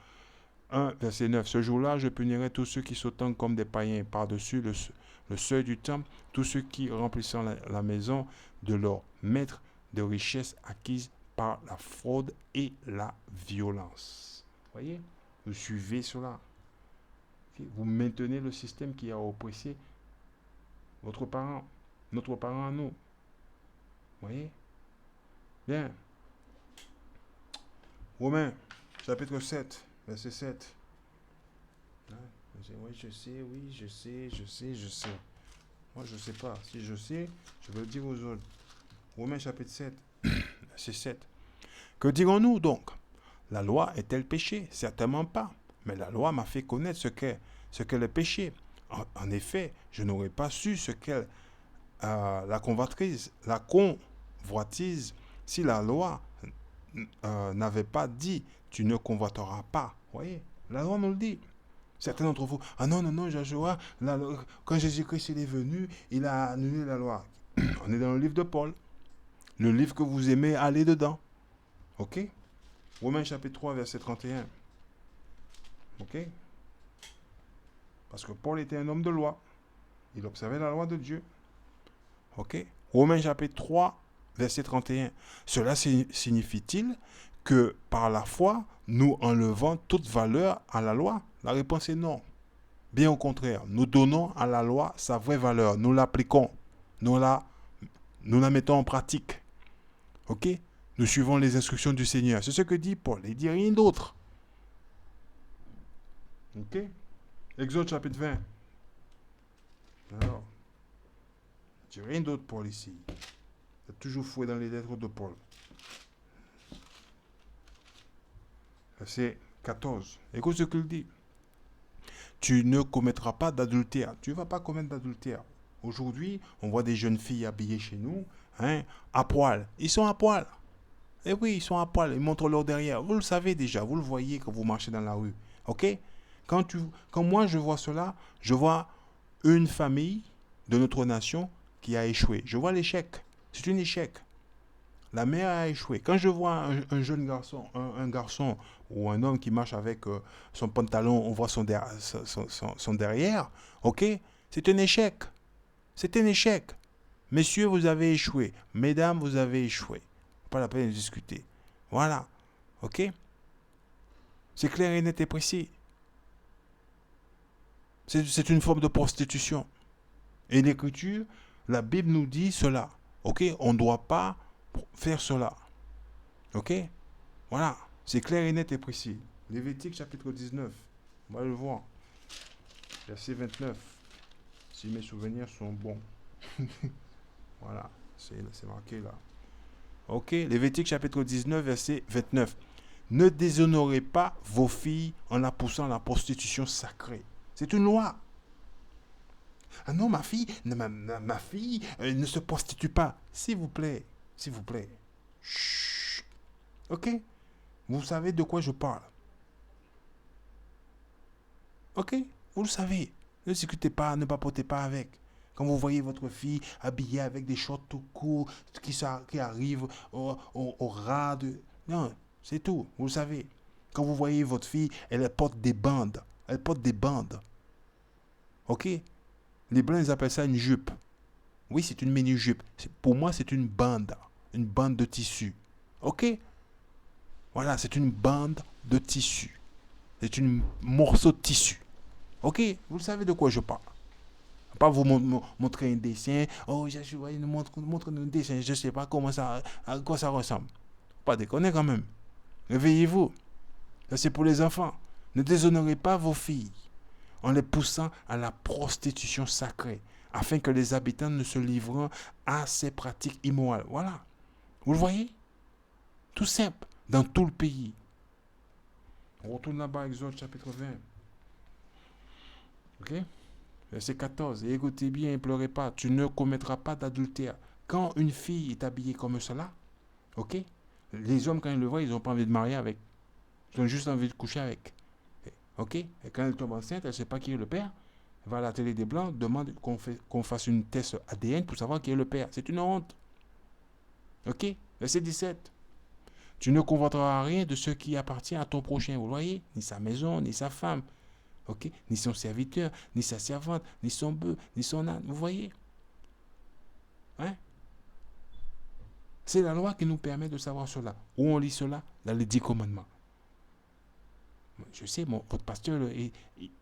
1, verset 9. Ce jour-là, je punirai tous ceux qui sautent comme des païens par-dessus le seuil du temple, tous ceux qui remplissent la maison de leur maître de richesses acquises par la fraude et la violence. Voyez? Vous suivez cela. Okay? Vous maintenez le système qui a oppressé notre parent à nous. Voyez? Bien. Romains, chapitre 7, verset 7. Oui, je sais. Moi, je ne sais pas. Si je sais, je vais le dire aux autres. Romains, chapitre 7, verset 7. Que dirons-nous donc? La loi est-elle péché? Certainement pas. Mais la loi m'a fait connaître ce qu'est le péché. En effet, je n'aurais pas su ce qu'est la convoitise, si la loi n'avait pas dit tu ne convoiteras pas. Voyez, la loi nous le dit. Certains d'entre vous, ah non, non, non, Joshua, quand Jésus-Christ est venu, il a annulé la loi. On est dans le livre de Paul. Le livre que vous aimez, allez dedans. Ok? Romains chapitre 3, verset 31. Ok? Parce que Paul était un homme de loi. Il observait la loi de Dieu. Ok? Romains chapitre 3, verset 31. Cela signifie-t-il que par la foi, nous enlevons toute valeur à la loi? La réponse est non. Bien au contraire, nous donnons à la loi sa vraie valeur. Nous l'appliquons. Nous la, nous la mettons en pratique. Ok? Nous suivons les instructions du Seigneur. C'est ce que dit Paul. Il dit rien d'autre. Ok? Exode chapitre 20. Alors, il dit rien d'autre Paul ici. C'est toujours fouillé dans les lettres de Paul. Verset 14. Écoute ce qu'il dit. Tu ne commettras pas d'adultère. Tu ne vas pas commettre d'adultère. Aujourd'hui, on voit des jeunes filles habillées chez nous, hein, à poil. Ils sont à poil. Eh oui, ils sont à poil. Ils montrent leur derrière. Vous le savez déjà. Vous le voyez quand vous marchez dans la rue. OK? Quand moi je vois cela, je vois une famille de notre nation qui a échoué. Je vois l'échec. C'est un échec. La mère a échoué. Quand je vois un jeune garçon, un garçon ou un homme qui marche avec son pantalon, on voit son derrière, ok? C'est un échec. C'est un échec. Messieurs, vous avez échoué. Mesdames, vous avez échoué. Pas la peine de discuter. Voilà. Ok? C'est clair et net et précis. C'est une forme de prostitution. Et l'écriture, la Bible nous dit cela. Ok? On ne doit pas faire cela. Ok? Voilà. C'est clair et net et précis. Lévitique chapitre 19. On va le voir. Verset 29. Si mes souvenirs sont bons. Voilà. C'est marqué là. Ok? Lévitique chapitre 19, verset 29. Ne déshonorez pas vos filles en la poussant à la prostitution sacrée. C'est une loi. Ah non, ma fille, ma fille ne se prostitue pas. S'il vous plaît. S'il vous plaît. Chut. Ok? Vous savez de quoi je parle. Ok? Vous le savez. Ne discutez pas, ne papotez pas avec. Quand vous voyez votre fille habillée avec des shorts tout courts qui arrivent au ras de... Non, c'est tout. Vous le savez. Quand vous voyez votre fille, elle porte des bandes. Elle porte des bandes. Ok? Les Blancs, ils appellent ça une jupe. Oui, c'est une mini-jupe. Pour moi, c'est une bande. Une bande de tissu. Ok? Voilà, c'est une bande de tissu. C'est un morceau de tissu. Ok? Vous savez de quoi je parle. Pas vous montrer un dessin. Oh, je vois, montre un dessin. Je ne sais pas à quoi ça ressemble. Pas déconner quand même. Réveillez-vous. Ça, c'est pour les enfants. Ne déshonorez pas vos filles en les poussant à la prostitution sacrée, afin que les habitants ne se livrent à ces pratiques immorales. Voilà. Vous le voyez? Tout simple. Dans tout le pays. On retourne là-bas, Exode chapitre 20. Ok? Verset 14. Et écoutez bien, ne pleurez pas. Tu ne commettras pas d'adultère. Quand une fille est habillée comme cela, ok? Les hommes, quand ils le voient, ils n'ont pas envie de marier avec. Ils ont juste envie de coucher avec. Ok? Et quand elle tombe enceinte, elle ne sait pas qui est le père. Elle va à la télé des Blancs, demande qu'on fasse une test ADN pour savoir qui est le père. C'est une honte. Ok? Verset 17. Tu ne convoiteras rien de ce qui appartient à ton prochain. Vous voyez? Ni sa maison, ni sa femme. Ok? Ni son serviteur, ni sa servante, ni son bœuf, ni son âne. Vous voyez? Hein? C'est la loi qui nous permet de savoir cela. Où on lit cela? Dans les 10 commandements. Je sais, votre pasteur,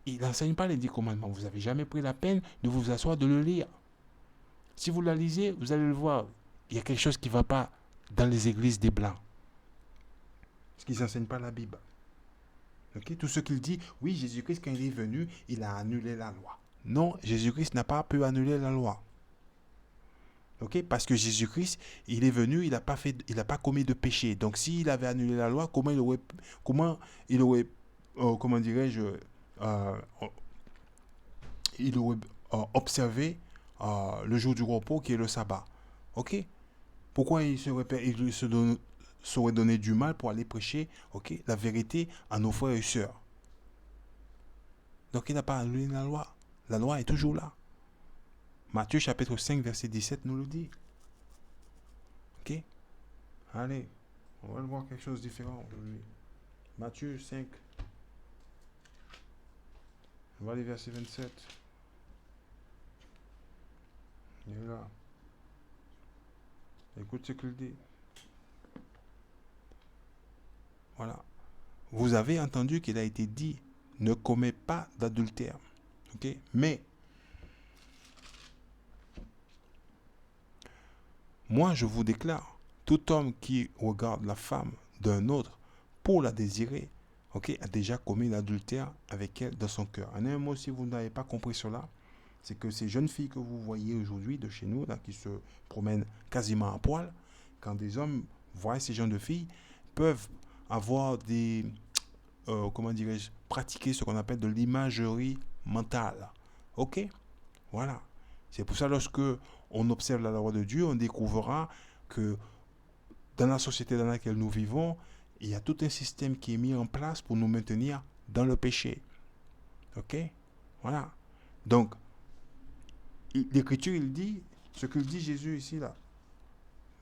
il n'enseigne pas les 10 commandements. Vous n'avez jamais pris la peine de vous asseoir, de le lire. Si vous la lisez, vous allez le voir. Il y a quelque chose qui ne va pas dans les églises des Blancs. Parce qu'ils n'enseignent pas la Bible. Okay? Tout ce qu'il dit, oui, Jésus-Christ, quand il est venu, il a annulé la loi. Non, Jésus-Christ n'a pas pu annuler la loi. Okay? Parce que Jésus-Christ, il est venu, il n'a pas commis de péché. Donc, s'il avait annulé la loi, comment il aurait comment dirais-je, euh, il aurait observé le jour du repos qui est le sabbat. Ok? Pourquoi serait donné du mal pour aller prêcher, ok, la vérité à nos frères et sœurs? Donc il n'a pas annulé la loi. La loi est toujours là. Matthieu chapitre 5 verset 17 nous le dit. Ok? Allez, on va voir quelque chose de différent aujourd'hui. Matthieu 5 On va aller verset 27. Il est là. Écoute ce qu'il dit. Voilà. Vous avez entendu qu'il a été dit, ne commets pas d'adultère. Ok? Mais, moi je vous déclare, tout homme qui regarde la femme d'un autre pour la désirer, ok, a déjà commis l'adultère avec elle dans son cœur. En un mot, si vous n'avez pas compris cela, c'est que ces jeunes filles que vous voyez aujourd'hui de chez nous, là, qui se promènent quasiment à poil, quand des hommes voient ces jeunes de filles, peuvent avoir des, comment dirais-je, pratiquer ce qu'on appelle de l'imagerie mentale. Ok? Voilà. C'est pour ça, lorsque on observe la loi de Dieu, on découvrira que dans la société dans laquelle nous vivons, il y a tout un système qui est mis en place pour nous maintenir dans le péché. Ok? Voilà. Donc, l'Écriture, il dit, ce que dit Jésus ici, là.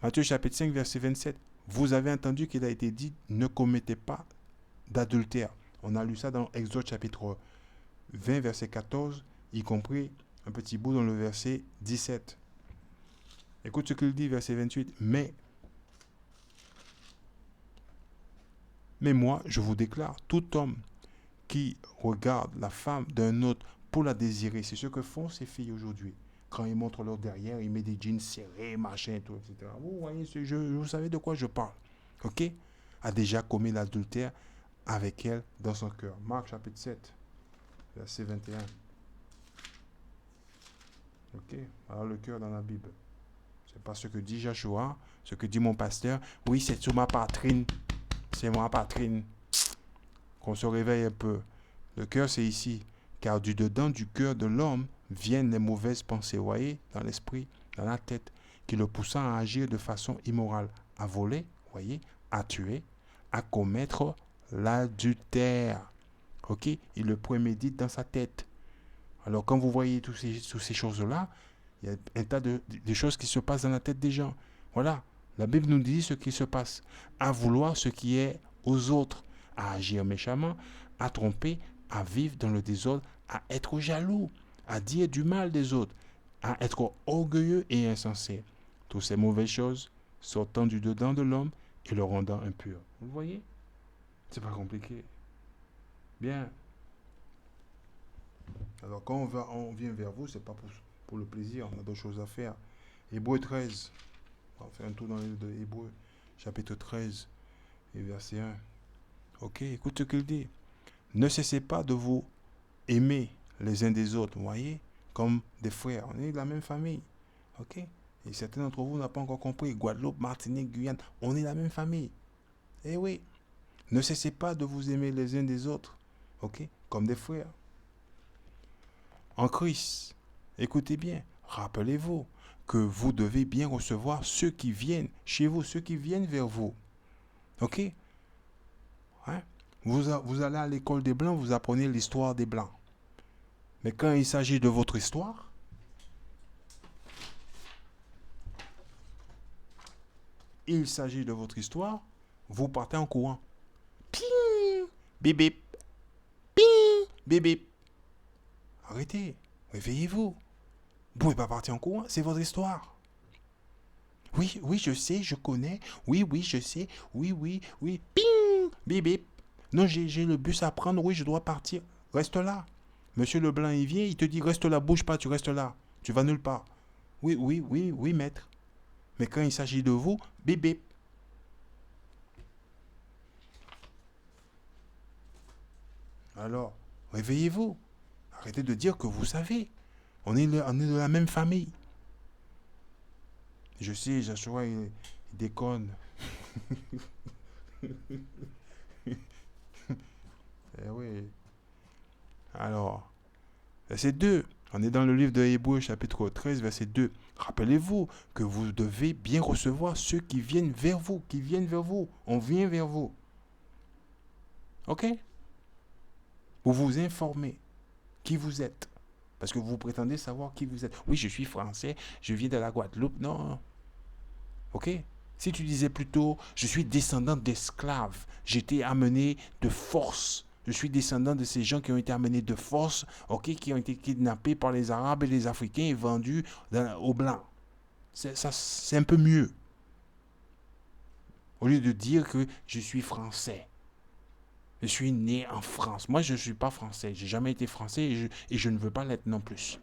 Matthieu chapitre 5, verset 27. Vous avez entendu qu'il a été dit, ne commettez pas d'adultère. On a lu ça dans Exode chapitre 20, verset 14, y compris un petit bout dans le verset 17. Écoute ce qu'il dit, verset 28. Mais moi, je vous déclare, tout homme qui regarde la femme d'un autre pour la désirer, c'est ce que font ces filles aujourd'hui. Quand ils montrent leur derrière, ils mettent des jeans serrés, machin, tout, etc. Vous voyez ce jeu, vous savez de quoi je parle. Ok? A déjà commis l'adultère avec elle dans son cœur. Marc chapitre 7, verset 21. Ok? Alors le cœur dans la Bible. C'est pas ce que dit Joshua, ce que dit mon pasteur. Oui, c'est sur ma poitrine. C'est ma poitrine. Qu'on se réveille un peu. Le cœur, c'est ici. Car du dedans du cœur de l'homme viennent les mauvaises pensées, voyez, dans l'esprit, dans la tête, qui le poussant à agir de façon immorale, à voler, voyez, à tuer, à commettre l'adultère. Ok? Il le prémédite dans sa tête. Alors, quand vous voyez toutes ces choses-là, il y a un tas de choses qui se passent dans la tête des gens. Voilà. La Bible nous dit ce qui se passe. À vouloir ce qui est aux autres. À agir méchamment, à tromper, à vivre dans le désordre, à être jaloux, à dire du mal des autres, à être orgueilleux et insensé. Toutes ces mauvaises choses sortant du dedans de l'homme et le rendant impur. Vous voyez? C'est pas compliqué. Bien. Alors quand on vient vers vous, c'est pas pour le plaisir, on a d'autres choses à faire. Hébreux 13. On va faire un tour dans le livre de Hébreux, chapitre 13 et verset 1. Ok, écoute ce qu'il dit. Ne cessez pas de vous aimer les uns des autres, vous voyez, comme des frères. On est de la même famille. Ok? Et certains d'entre vous n'ont pas encore compris. Guadeloupe, Martinique, Guyane, on est la même famille. Eh oui. Ne cessez pas de vous aimer les uns des autres. Ok? Comme des frères. En Christ, écoutez bien, rappelez-vous que vous devez bien recevoir ceux qui viennent chez vous, ceux qui viennent vers vous. Ok? Hein? Vous allez à l'école des Blancs, vous apprenez l'histoire des Blancs. Mais quand il s'agit de votre histoire, vous partez en courant. Ping! Bip bip! Ping! Bip bip! Arrêtez, réveillez-vous. Vous ne pouvez pas partir en courant, c'est votre histoire. Oui, oui, je sais, je connais. Oui, oui, je sais. Oui, oui, oui. Ping! Bip bip! Non, j'ai le bus à prendre, oui, je dois partir. Reste là. Monsieur Leblanc, il vient, il te dit, reste là, bouge pas, tu restes là. Tu vas nulle part. Oui, oui, oui, oui, maître. Mais quand il s'agit de vous, bip bip. Alors, réveillez-vous. Arrêtez de dire que vous savez. On est de la même famille. Je sais, Joshua, il déconne. Eh oui. Alors, verset 2. On est dans le livre de Hébreux, chapitre 13, verset 2. Rappelez-vous que vous devez bien recevoir ceux qui viennent vers vous, On vient vers vous. Ok? Pour vous informer qui vous êtes. Parce que vous prétendez savoir qui vous êtes. Oui, je suis français, je viens de la Guadeloupe. Non. Ok? Si tu disais plutôt, je suis descendant d'esclaves, j'étais amené de force, Je suis descendant de ces gens qui ont été amenés de force, ok, qui ont été kidnappés par les Arabes et les Africains et vendus aux Blancs. C'est un peu mieux. Au lieu de dire que je suis français. Je suis né en France. Moi, je ne suis pas français. Je n'ai jamais été français et je ne veux pas l'être non plus.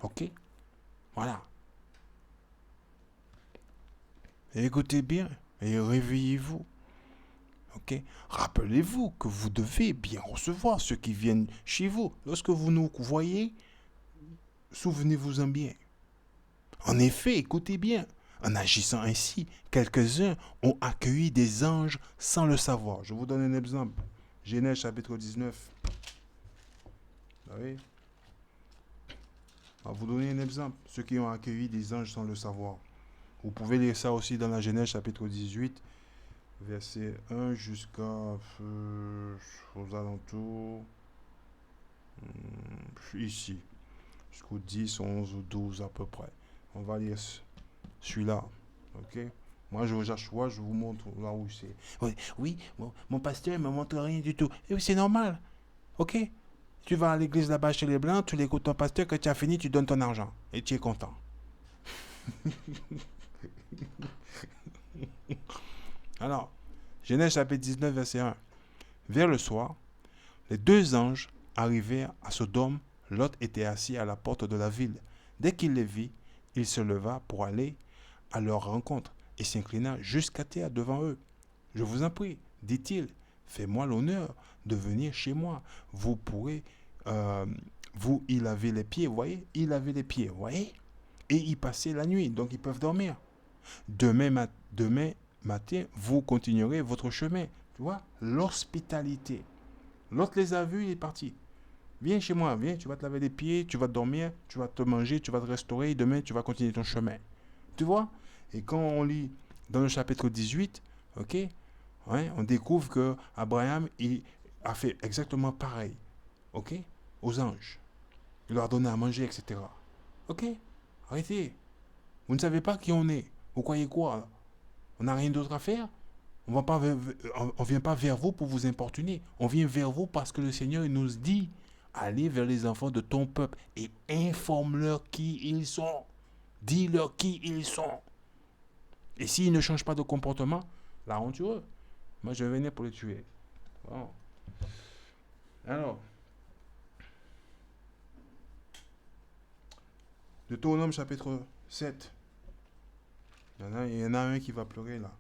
Ok? Voilà. Et écoutez bien et réveillez-vous. Ok? Rappelez-vous que vous devez bien recevoir ceux qui viennent chez vous. Lorsque vous nous voyez, souvenez-vous-en bien. En effet, écoutez bien. En agissant ainsi, quelques-uns ont accueilli des anges sans le savoir. Je vous donne un exemple. Genèse chapitre 19. Vous voyez? Je vais vous donner un exemple. Ceux qui ont accueilli des anges sans le savoir. Vous pouvez lire ça aussi dans la Genèse chapitre 18, verset 1 jusqu'à aux alentours. Ici. Jusqu'au 10, 11 ou 12 à peu près. On va lire celui-là. Ok? Moi, Joshua, je vous montre là où c'est. Oui, mon pasteur ne me montre rien du tout. Et oui, c'est normal. Ok? Tu vas à l'église là-bas chez les Blancs, tu l'écoutes ton pasteur, quand tu as fini, tu donnes ton argent. Et tu es content. Alors, Genèse chapitre 19, verset 1. Vers le soir, les deux anges arrivèrent à Sodome. Lot était assis à la porte de la ville. Dès qu'il les vit, il se leva pour aller à leur rencontre et s'inclina jusqu'à terre devant eux. Je vous en prie, dit-il, fais-moi l'honneur de venir chez moi. Vous pourrez, vous y laver les pieds, voyez, y laver les pieds, voyez, et y passer la nuit, donc ils peuvent dormir. Demain matin, vous continuerez votre chemin. Tu vois, l'hospitalité. L'autre les a vus, il est parti. Viens chez moi, viens, tu vas te laver les pieds, tu vas dormir, tu vas te manger, tu vas te restaurer, demain tu vas continuer ton chemin. Tu vois? Et quand on lit dans le chapitre 18, ok, ouais, on découvre que Abraham il a fait exactement pareil, ok, aux anges. Il leur a donné à manger, etc. Ok? Arrêtez. Vous ne savez pas qui on est. Vous croyez quoi? On n'a rien d'autre à faire? On ne vient pas vers vous pour vous importuner. On vient vers vous parce que le Seigneur il nous dit allez vers les enfants de ton peuple et informe-leur qui ils sont. Dis-leur qui ils sont. Et s'ils ne changent pas de comportement, la honte sur eux. Moi, je venais pour les tuer. Bon. Alors, Deutéronome chapitre 7. Il y en a un qui va pleurer là.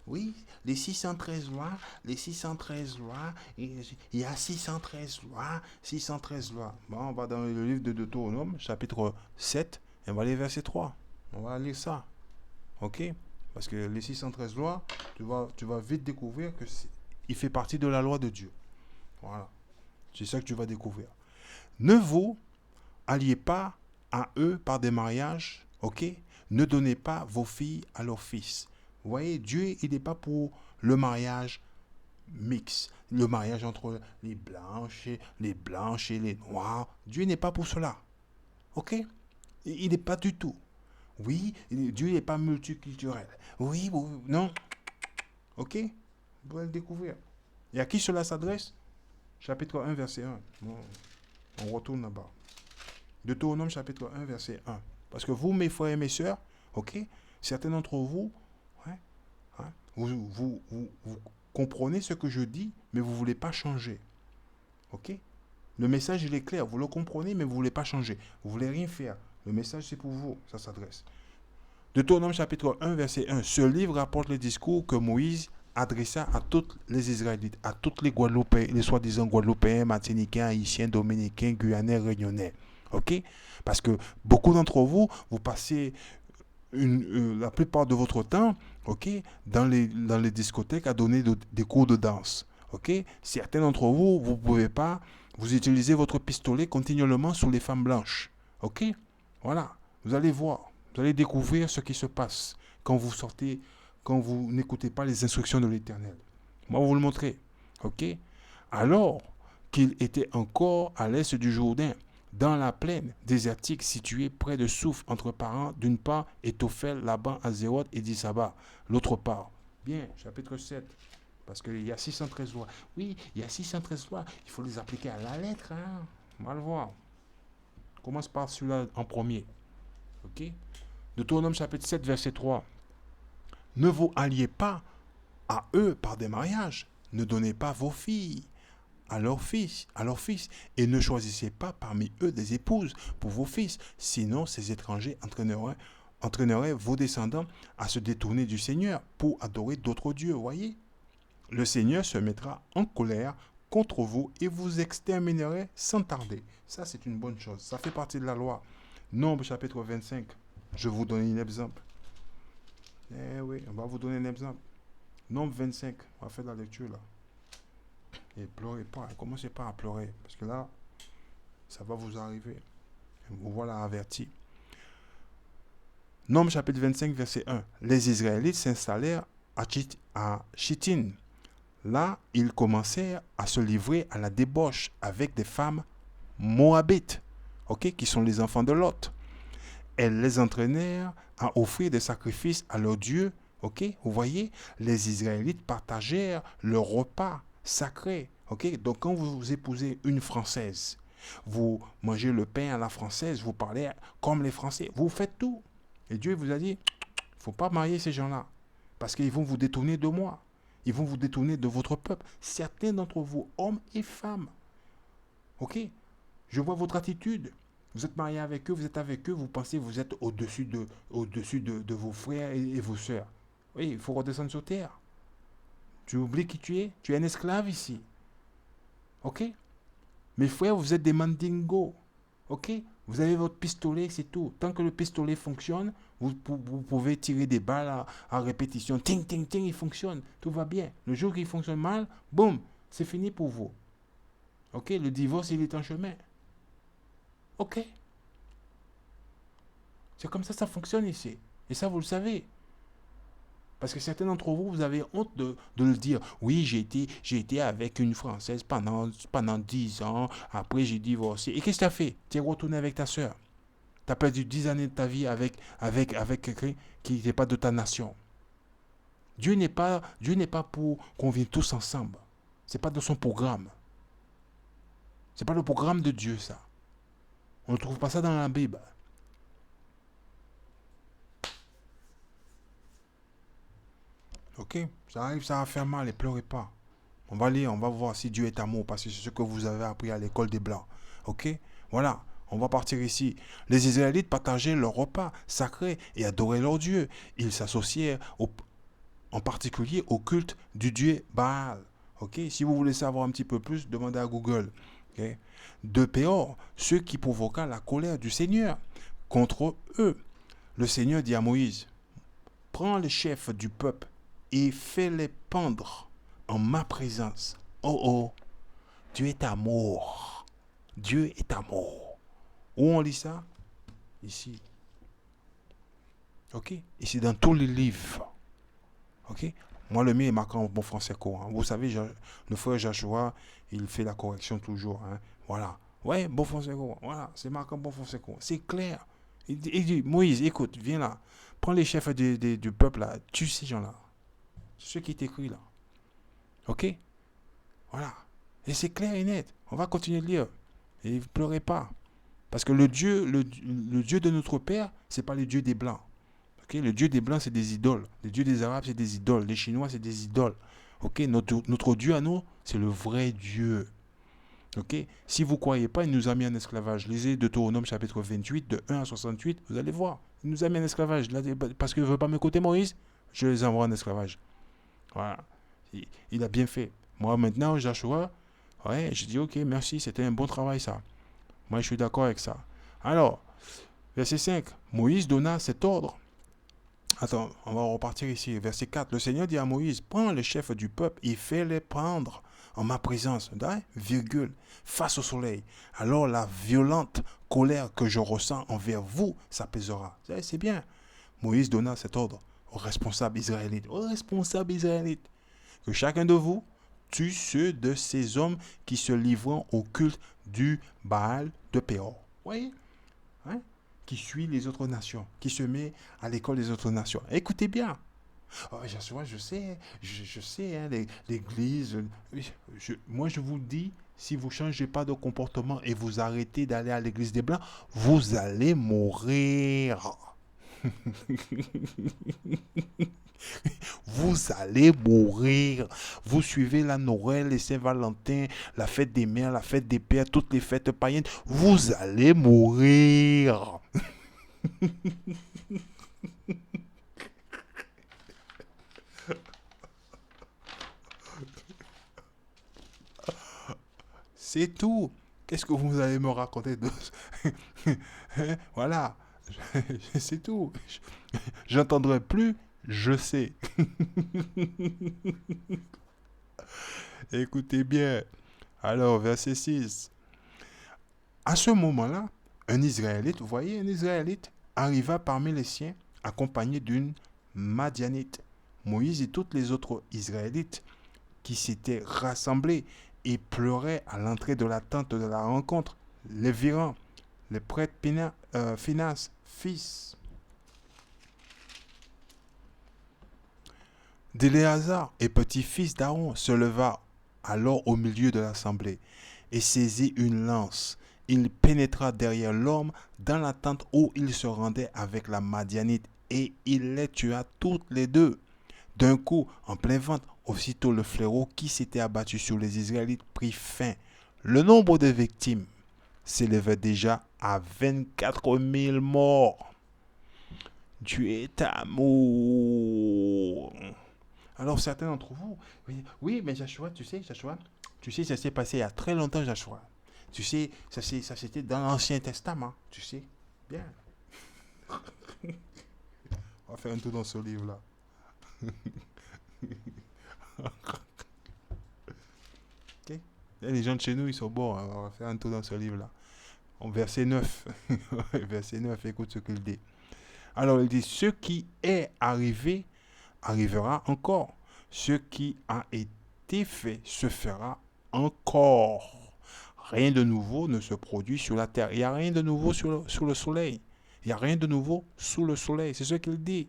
Oui, les 613 lois, il y a 613 lois. Bon, on va dans le livre de Deutéronome, chapitre 7, et on va aller verset 3. On va lire ça. Ok? Parce que les 613 lois, tu vas vite découvrir que il fait partie de la loi de Dieu. Voilà. C'est ça que tu vas découvrir. Ne vous alliez pas à eux par des mariages, ok? Ne donnez pas vos filles à leurs fils. Vous voyez, Dieu, il n'est pas pour le mariage mix, le mariage entre les blanches et les noirs. Dieu n'est pas pour cela. Ok? Il n'est pas du tout. Oui, Dieu n'est pas multiculturel. Oui, non. Ok? Vous pouvez le découvrir. Et à qui cela s'adresse? Chapitre 1, verset 1. Bon, on retourne là-bas. Deutéronome chapitre 1, verset 1. Parce que vous, mes frères et mes sœurs, ok, certains d'entre vous, ouais, hein, vous comprenez ce que je dis, mais vous ne voulez pas changer. Ok? Le message, il est clair. Vous le comprenez, mais vous ne voulez pas changer. Vous ne voulez rien faire. Le message, c'est pour vous. Ça s'adresse. Deutéronome chapitre 1, verset 1. Ce livre rapporte le discours que Moïse adressa à tous les Israélites, à tous les Guadeloupéens, les soi-disant Guadeloupéens, Martiniquais, Haïtiens, Dominicains, Guyanais, Réunionnais. Ok? Parce que beaucoup d'entre vous, vous passez la plupart de votre temps, ok, dans les discothèques à donner des cours de danse. Ok? Certains d'entre vous, vous ne pouvez pas, vous utilisez votre pistolet continuellement sur les femmes blanches. Ok? Voilà. Vous allez voir. Vous allez découvrir ce qui se passe quand vous sortez, quand vous n'écoutez pas les instructions de l'Éternel. Moi, vous le montrer. Ok? Alors qu'il était encore à l'est du Jourdain, dans la plaine désertique située près de Souf, entre parents, d'une part, Étophel, Laban, Azéroth et Dissaba, l'autre part. Bien, chapitre 7. Parce qu'il y a 613 lois. Oui, il y a 613 lois. Il faut les appliquer à la lettre. Hein. On va le voir. Commence par celui-là en premier. Ok? Deutéronome chapitre 7, verset 3. Ne vous alliez pas à eux par des mariages. Ne donnez pas vos filles à leurs fils, et ne choisissez pas parmi eux des épouses pour vos fils, sinon ces étrangers entraîneraient vos descendants à se détourner du Seigneur pour adorer d'autres dieux, voyez. Le Seigneur se mettra en colère contre vous et vous exterminerait sans tarder. Ça, c'est une bonne chose. Ça fait partie de la loi. Nombre chapitre 25. Je vous donne un exemple. Eh oui, on va vous donner un exemple. Nombre 25. On va faire la lecture là. Et pleurez pas. Commencez pas à pleurer. Parce que là, ça va vous arriver. Vous voilà averti. Nombre chapitre 25, verset 1. Les Israélites s'installèrent à Chittim. Là, ils commencèrent à se livrer à la débauche avec des femmes moabites, qui sont les enfants de Lot. Elles les entraînèrent à offrir des sacrifices à leurs dieux. Vous voyez, les Israélites partagèrent leur repas sacré. Donc, quand vous épousez une Française, vous mangez le pain à la française, vous parlez comme les Français, vous faites tout. Et Dieu vous a dit, il ne faut pas marier ces gens-là, parce qu'ils vont vous détourner de moi. Ils vont vous détourner de votre peuple. Certains d'entre vous, hommes et femmes. Je vois votre attitude. Vous êtes marié avec eux, vous êtes avec eux, vous pensez que vous êtes au-dessus de vos frères et vos sœurs. Oui, il faut redescendre sur terre. Tu oublies qui tu es? Tu es un esclave ici. Mes frères, vous êtes des mandingos. Vous avez votre pistolet, c'est tout. Tant que le pistolet fonctionne, vous pouvez tirer des balles à répétition. Ting, ting, ting, il fonctionne. Tout va bien. Le jour qu'il fonctionne mal, boum, c'est fini pour vous. Le divorce, il est en chemin. C'est comme ça fonctionne ici. Et ça, vous le savez. Parce que certains d'entre vous, vous avez honte de le dire. Oui, j'ai été avec une Française pendant 10 ans. Après, j'ai divorcé. Et qu'est-ce que tu as fait? Tu es retourné avec ta soeur. Tu as perdu 10 années de ta vie avec quelqu'un qui n'est pas de ta nation. Dieu n'est pas pour qu'on vienne tous ensemble. Ce n'est pas dans son programme. Ce n'est pas le programme de Dieu, ça. On ne trouve pas ça dans la Bible. Ça arrive, ça va faire mal et pleurez pas. On va lire, on va voir si Dieu est amour, parce que c'est ce que vous avez appris à l'école des Blancs. Voilà, on va partir ici. Les Israélites partageaient leur repas sacré et adoraient leur Dieu. Ils s'associaient en particulier au culte du Dieu Baal. Si vous voulez savoir un petit peu plus, demandez à Google. De Péor, ceux qui provoqua la colère du Seigneur contre eux. Le Seigneur dit à Moïse, prends les chefs du peuple et fais-les pendre en ma présence. Dieu est amour. Dieu est amour. Où on lit ça? Ici. Ici dans tous les livres. Moi, le mien est marqué en bon français courant. Vous savez, le frère Joshua, il fait la correction toujours. Voilà. Ouais, bon français courant. Voilà, c'est marqué en bon français courant. C'est clair. Il dit, Moïse, écoute, viens là. Prends les chefs du peuple là. Tue ces gens-là. C'est ce qui est écrit là. Voilà. Et c'est clair et net. On va continuer de lire. Et ne pleurez pas. Parce que le Dieu de notre Père, ce n'est pas le Dieu des Blancs. Le Dieu des Blancs, c'est des idoles. Le Dieu des Arabes, c'est des idoles. Les Chinois, c'est des idoles. Notre Dieu à nous, c'est le vrai Dieu. Si vous ne croyez pas, il nous a mis en esclavage. Lisez Deutéronome chapitre 28, de 1 à 68, vous allez voir. Il nous a mis en esclavage. Parce qu'il ne veut pas m'écouter, Moïse, je les envoie en esclavage. Voilà. Il a bien fait. Moi, maintenant, Joshua, je dis, ok, merci, c'était un bon travail, ça. Moi, je suis d'accord avec ça. Alors, verset 5, Moïse donna cet ordre. Attends, on va repartir ici. Verset 4, le Seigneur dit à Moïse, prends le chef du peuple et fais-les prendre en ma présence, face au soleil. Alors la violente colère que je ressens envers vous s'apaisera. C'est bien. Moïse donna cet ordre aux responsables israélites. Que chacun de vous tue ceux de ces hommes qui se livrent au culte du Baal de Péor. Voyez? Qui suit les autres nations, qui se met à l'école des autres nations. Écoutez bien. Oh, je sais, je sais, hein, l'église. Moi, je vous le dis, si vous ne changez pas de comportement et vous arrêtez d'aller à l'église des Blancs, vous allez mourir. Vous allez mourir. Vous suivez la Noël, les Saint-Valentin, la fête des mères, la fête des pères, toutes les fêtes païennes. Vous allez mourir. C'est tout. Qu'est-ce que vous allez me raconter de... Voilà. C'est tout. J'entendrai plus. Je sais. Écoutez bien. Alors, verset 6. À ce moment-là, un Israélite, vous voyez, un Israélite arriva parmi les siens, accompagné d'une Madianite. Moïse et tous les autres Israélites qui s'étaient rassemblés et pleuraient à l'entrée de la tente de la rencontre, les virant, les prêtres Phinas, fils d'Éléazar et petit-fils d'Aaron, se leva alors au milieu de l'assemblée et saisit une lance. Il pénétra derrière l'homme dans la tente où il se rendait avec la Madianite et il les tua toutes les deux. D'un coup, en plein ventre, aussitôt le fléau qui s'était abattu sur les Israélites prit fin. Le nombre de victimes s'élevait déjà à 24 000 morts. Dieu est amour. Alors certains d'entre vous, oui, mais Joshua, tu sais, ça s'est passé il y a très longtemps, Joshua. Tu sais, ça c'était dans l'Ancien Testament, tu sais. Bien. On va faire un tour dans ce livre-là. Ok. Les gens de chez nous, ils sont bons. On va faire un tour dans ce livre-là. En verset 9. Verset 9, écoute ce qu'il dit. Alors, il dit, ce qui est arrivé arrivera encore. Ce qui a été fait se fera encore. Rien de nouveau ne se produit sur la terre. Il n'y a rien de nouveau sur le soleil. Il n'y a rien de nouveau sous le soleil. C'est ce qu'il dit.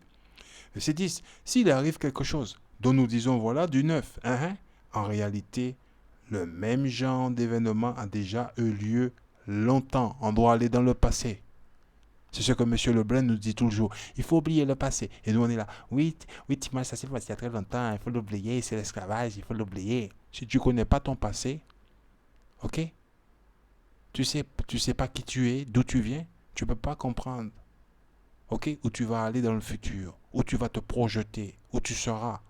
Verset 10. S'il arrive quelque chose dont nous disons voilà du neuf, en réalité, le même genre d'événement a déjà eu lieu longtemps. On doit aller dans le passé. C'est ce que M. Leblanc nous dit toujours. Il faut oublier le passé. Et nous, on est là. Oui, oui, Timal, ça s'est passé il y a très longtemps. Il faut l'oublier. C'est l'esclavage. Il faut l'oublier. Si tu ne connais pas ton passé, ok? Tu sais pas qui tu es, d'où tu viens. Tu ne peux pas comprendre. Ok? Où tu vas aller dans le futur. Où tu vas te projeter. Où tu seras.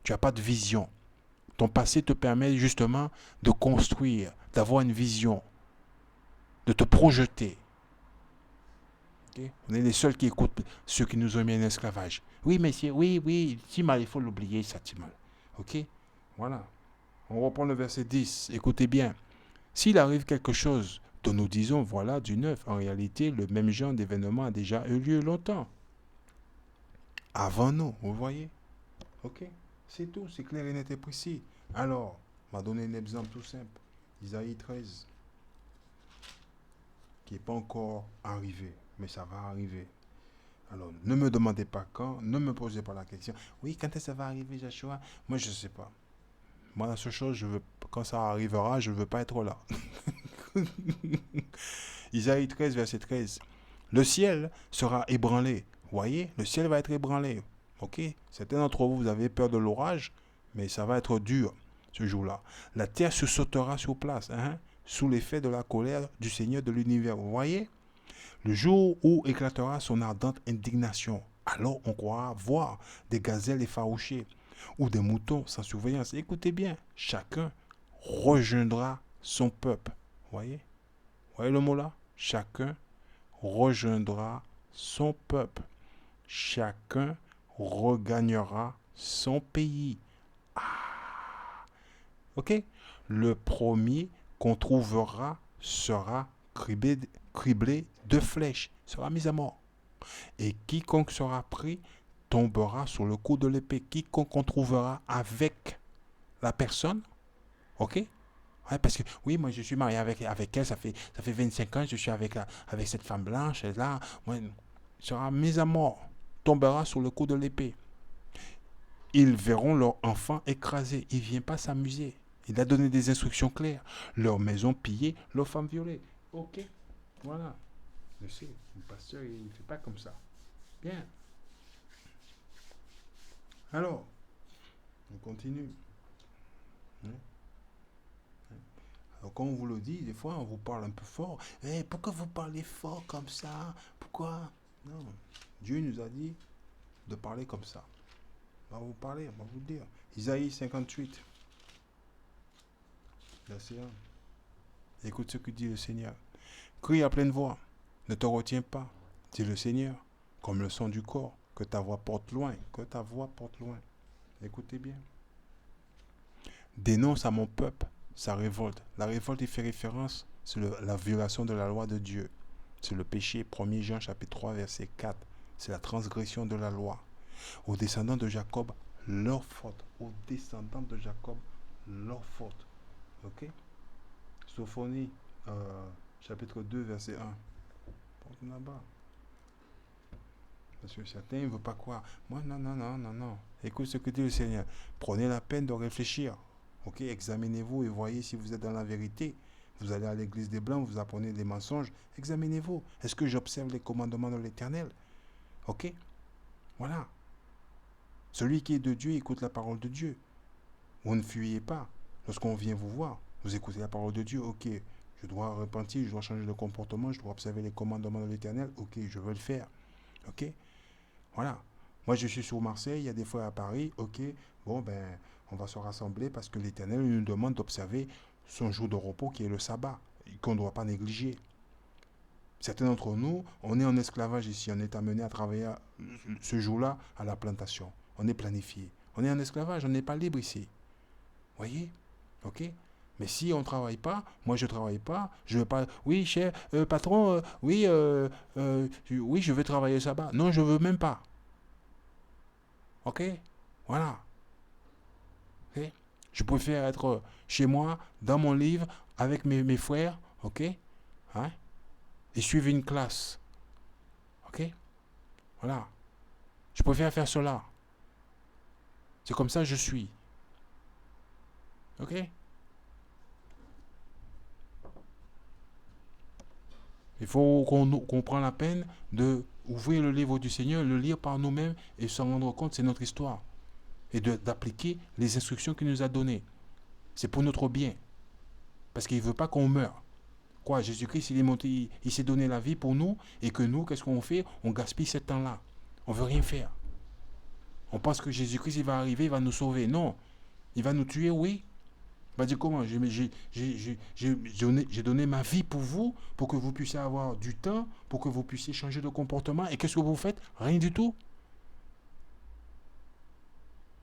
Tu n'as pas de vision. Ton passé te permet justement de construire, d'avoir une vision, de te projeter. Okay? On est les seuls qui écoutent ceux qui nous ont mis en esclavage. Oui, messieurs, oui, Timal, il faut l'oublier, ça, Timal. Ok? Voilà. On reprend le verset 10. Écoutez bien. S'il arrive quelque chose dont nous disons, voilà, du neuf, en réalité, le même genre d'événement a déjà eu lieu longtemps. Avant nous, vous voyez? Ok? C'est tout, c'est clair et net et précis. Alors, on m'a donné un exemple tout simple. Isaïe 13, qui n'est pas encore arrivé, mais ça va arriver. Alors, ne me demandez pas quand, ne me posez pas la question. Oui, quand est-ce que ça va arriver, Joshua? Moi, je ne sais pas. Moi, la seule chose, quand ça arrivera, je ne veux pas être là. Isaïe 13, verset 13. Le ciel sera ébranlé. Voyez, le ciel va être ébranlé. Ok? Certains d'entre vous, vous avez peur de l'orage, mais ça va être dur ce jour-là. La terre se sautera sur place, sous l'effet de la colère du Seigneur de l'univers. Vous voyez? Le jour où éclatera son ardente indignation, alors on croira voir des gazelles effarouchées ou des moutons sans surveillance. Écoutez bien, chacun rejoindra son peuple. Voyez? Voyez le mot là? Chacun rejoindra son peuple. Chacun regagnera son pays. Ok? Le premier qu'on trouvera sera criblé de flèches, sera mis à mort. Et quiconque sera pris tombera sur le coup de l'épée. Quiconque on trouvera avec la personne, ok? Ouais, parce que oui, moi je suis marié avec elle, ça fait 25 ans, je suis avec cette femme blanche, elle là, moi, sera mis à mort, tombera sur le coup de l'épée. Ils verront leur enfant écrasé. Il ne vient pas s'amuser. Il a donné des instructions claires. Leur maison pillée, leurs femmes violées. Ok, voilà. Je sais, le pasteur, il ne fait pas comme ça. Bien. Alors, on continue. Hein? Alors, comme on vous le dit, des fois, on vous parle un peu fort. Eh, pourquoi vous parlez fort comme ça? Pourquoi? Non. Dieu nous a dit de parler comme ça. On va vous parler, on va vous dire. Isaïe 58, verset 1. Écoute ce que dit le Seigneur. Crie à pleine voix. Ne te retiens pas, dit le Seigneur, comme le son du corps, que ta voix porte loin, que ta voix porte loin. Écoutez bien. Dénonce à mon peuple sa révolte. La révolte, il fait référence, c'est la violation de la loi de Dieu. C'est le péché, 1 Jean chapitre 3, verset 4. C'est la transgression de la loi. Aux descendants de Jacob, leur faute. Aux descendants de Jacob, leur faute. Ok? Sophonie, chapitre 2, verset 1. Porte là-bas. Parce que certains ne veulent pas croire. Moi, non. Écoute ce que dit le Seigneur. Prenez la peine de réfléchir. Ok? Examinez-vous et voyez si vous êtes dans la vérité. Vous allez à l'église des Blancs, vous apprenez des mensonges. Examinez-vous. Est-ce que j'observe les commandements de l'Éternel? Ok? Voilà. Celui qui est de Dieu écoute la parole de Dieu. Vous ne fuyez pas. Lorsqu'on vient vous voir, vous écoutez la parole de Dieu. Ok, je dois repentir, je dois changer de comportement, je dois observer les commandements de l'Éternel. Ok, je veux le faire. Ok? Voilà. Moi, je suis sur Marseille, il y a des fois à Paris. Ok, bon, ben, on va se rassembler parce que l'Éternel nous demande d'observer son jour de repos qui est le sabbat, qu'on ne doit pas négliger. Certains d'entre nous, on est en esclavage ici. On est amené à travailler ce jour-là à la plantation. On est planifié. On est en esclavage, on n'est pas libre ici. Voyez? Ok? Mais si on ne travaille pas, moi je ne travaille pas, je ne veux pas. Oui, cher patron, oui, je vais travailler le sabbat. Non, je ne veux même pas. Ok? Voilà. Ok? Je préfère être chez moi, dans mon livre, avec mes frères, ok? Hein? Et suivre une classe. Ok? Voilà. Je préfère faire cela. C'est comme ça que je suis. Ok? Il faut qu'on prenne la peine de ouvrir le livre du Seigneur, le lire par nous-mêmes et s'en rendre compte, c'est notre histoire. Et d'appliquer les instructions qu'il nous a données. C'est pour notre bien. Parce qu'il ne veut pas qu'on meure. Quoi, Jésus-Christ, il est monté, il s'est donné la vie pour nous, et que nous, qu'est-ce qu'on fait? On gaspille ce temps-là. On ne veut rien faire. On pense que Jésus-Christ, il va arriver, il va nous sauver. Non. Il va nous tuer, oui. Il va dire comment? J'ai donné ma vie pour vous, pour que vous puissiez avoir du temps, pour que vous puissiez changer de comportement. Et qu'est-ce que vous faites? Rien du tout.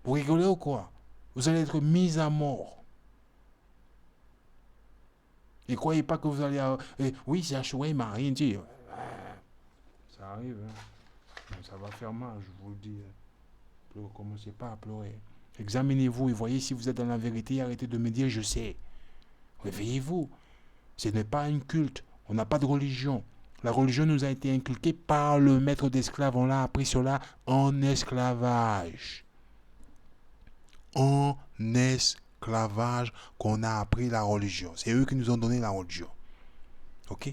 Vous rigolez ou quoi? Vous allez être mis à mort. Et croyez pas que vous allez... oui, c'est Yahshua, il m'a rien dit. Ça arrive, hein. Ça va faire mal, je vous le dis. Ne commencez pas à pleurer. Examinez-vous et voyez si vous êtes dans la vérité. Arrêtez de me dire je sais. Réveillez-vous. Ce n'est pas un culte. On n'a pas de religion. La religion nous a été inculquée par le maître d'esclaves. On l'a appris cela en esclavage. En esclavage qu'on a appris la religion. C'est eux qui nous ont donné la religion. Ok?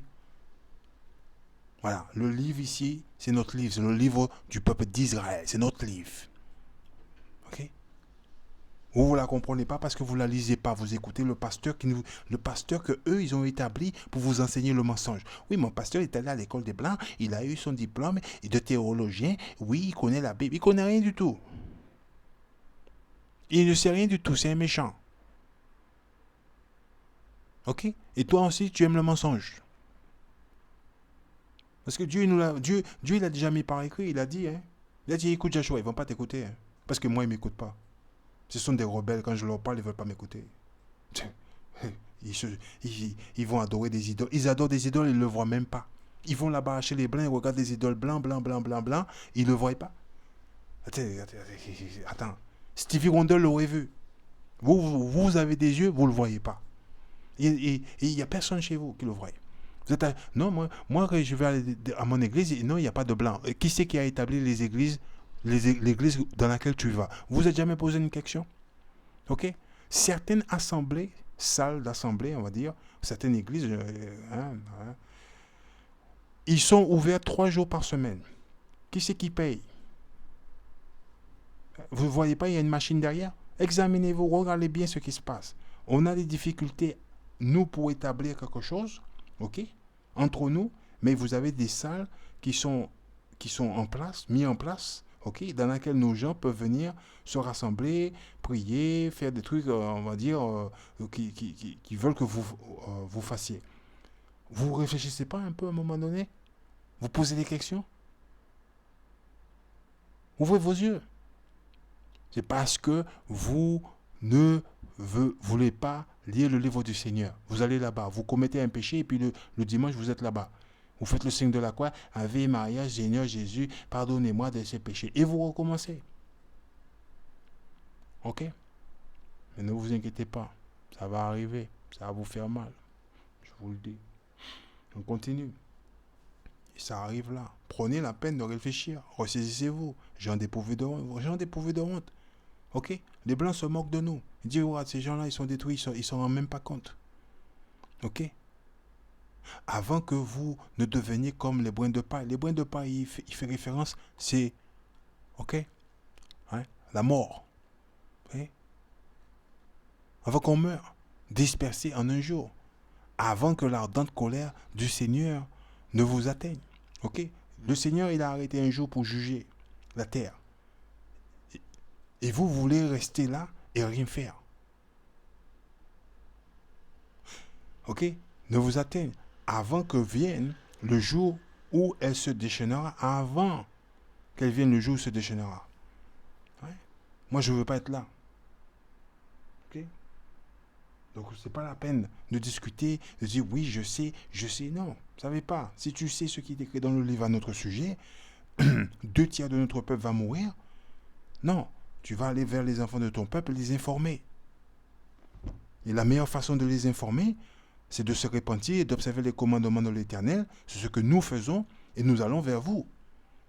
Voilà. Le livre ici, c'est notre livre. C'est le livre du peuple d'Israël. C'est notre livre. Ok? Vous ne la comprenez pas parce que vous ne la lisez pas. Vous écoutez le pasteur que eux, ils ont établi pour vous enseigner le mensonge. Oui, mon pasteur est allé à l'école des Blancs. Il a eu son diplôme de théologien. Oui, il connaît la Bible. Il ne connaît rien du tout. Il ne sait rien du tout. C'est un méchant. Ok? Et toi aussi, tu aimes le mensonge. Parce que Dieu, il a déjà mis par écrit. Il a dit, hein? Il a dit, écoute Joshua, ils ne vont pas t'écouter. Hein, parce que moi, ils ne m'écoutent pas. Ce sont des rebelles. Quand je leur parle, ils ne veulent pas m'écouter. Ils vont adorer des idoles. Ils adorent des idoles, ils ne le voient même pas. Ils vont là-bas chez les Blancs, ils regardent des idoles blancs. Ils ne le voient pas. Attends. Stevie Wonder l'aurait vu. Vous avez des yeux, vous ne le voyez pas. Il n'y a personne chez vous qui le voit. Non, moi quand je vais à mon église, non, il n'y a pas de blanc. Qui c'est qui a établi les églises l'église dans laquelle tu vas. Vous êtes jamais posé une question? Ok? Certaines assemblées, salles d'assemblée, on va dire, certaines églises, ils sont ouverts 3 jours par semaine. Qui c'est qui paye? Vous ne voyez pas, il y a une machine derrière? Examinez-vous, regardez bien ce qui se passe. On a des difficultés, nous, pour établir quelque chose, ok, entre nous, mais vous avez des salles qui sont en place, mis en place, ok, dans laquelle nos gens peuvent venir se rassembler, prier, faire des trucs, on va dire, qui veulent que vous fassiez. Vous réfléchissez pas un peu à un moment donné? Vous posez des questions? Ouvrez vos yeux. C'est parce que vous ne voulez pas lire le livre du Seigneur. Vous allez là-bas, vous commettez un péché et puis le dimanche, vous êtes là-bas. Vous faites le signe de la croix, Ave Maria, Seigneur Jésus, pardonnez-moi de ces péchés. Et vous recommencez. Ok? Mais ne vous inquiétez pas, ça va arriver, ça va vous faire mal. Je vous le dis. On continue. Et ça arrive là. Prenez la peine de réfléchir. Ressaisissez-vous. Gens dépourvus de honte. Gens dépourvus de honte. Ok? Les Blancs se moquent de nous. Ils disent, ouais, ces gens-là, ils sont détruits, ils s'en rendent même pas compte. Ok? Avant que vous ne deveniez comme les brins de paille. Les brins de paille, il fait référence, c'est, ok? Hein? La mort. Okay? Avant qu'on meure, dispersé en un jour. Avant que l'ardente colère du Seigneur ne vous atteigne. Ok? Le Seigneur, il a arrêté un jour pour juger la terre. Et vous voulez rester là et rien faire. Ok? Ne vous atteigne. Avant que vienne le jour où elle se déchaînera. Avant qu'elle vienne le jour où elle se déchaînera. Ouais? Moi, je ne veux pas être là. Ok? Donc, ce n'est pas la peine de discuter, de dire oui, je sais. Non, vous ne savez pas. Si tu sais ce qui est écrit dans le livre à notre sujet, 2 tiers de notre peuple va mourir. Non, tu vas aller vers les enfants de ton peuple et les informer. Et la meilleure façon de les informer, c'est de se repentir et d'observer les commandements de l'Éternel. C'est ce que nous faisons et nous allons vers vous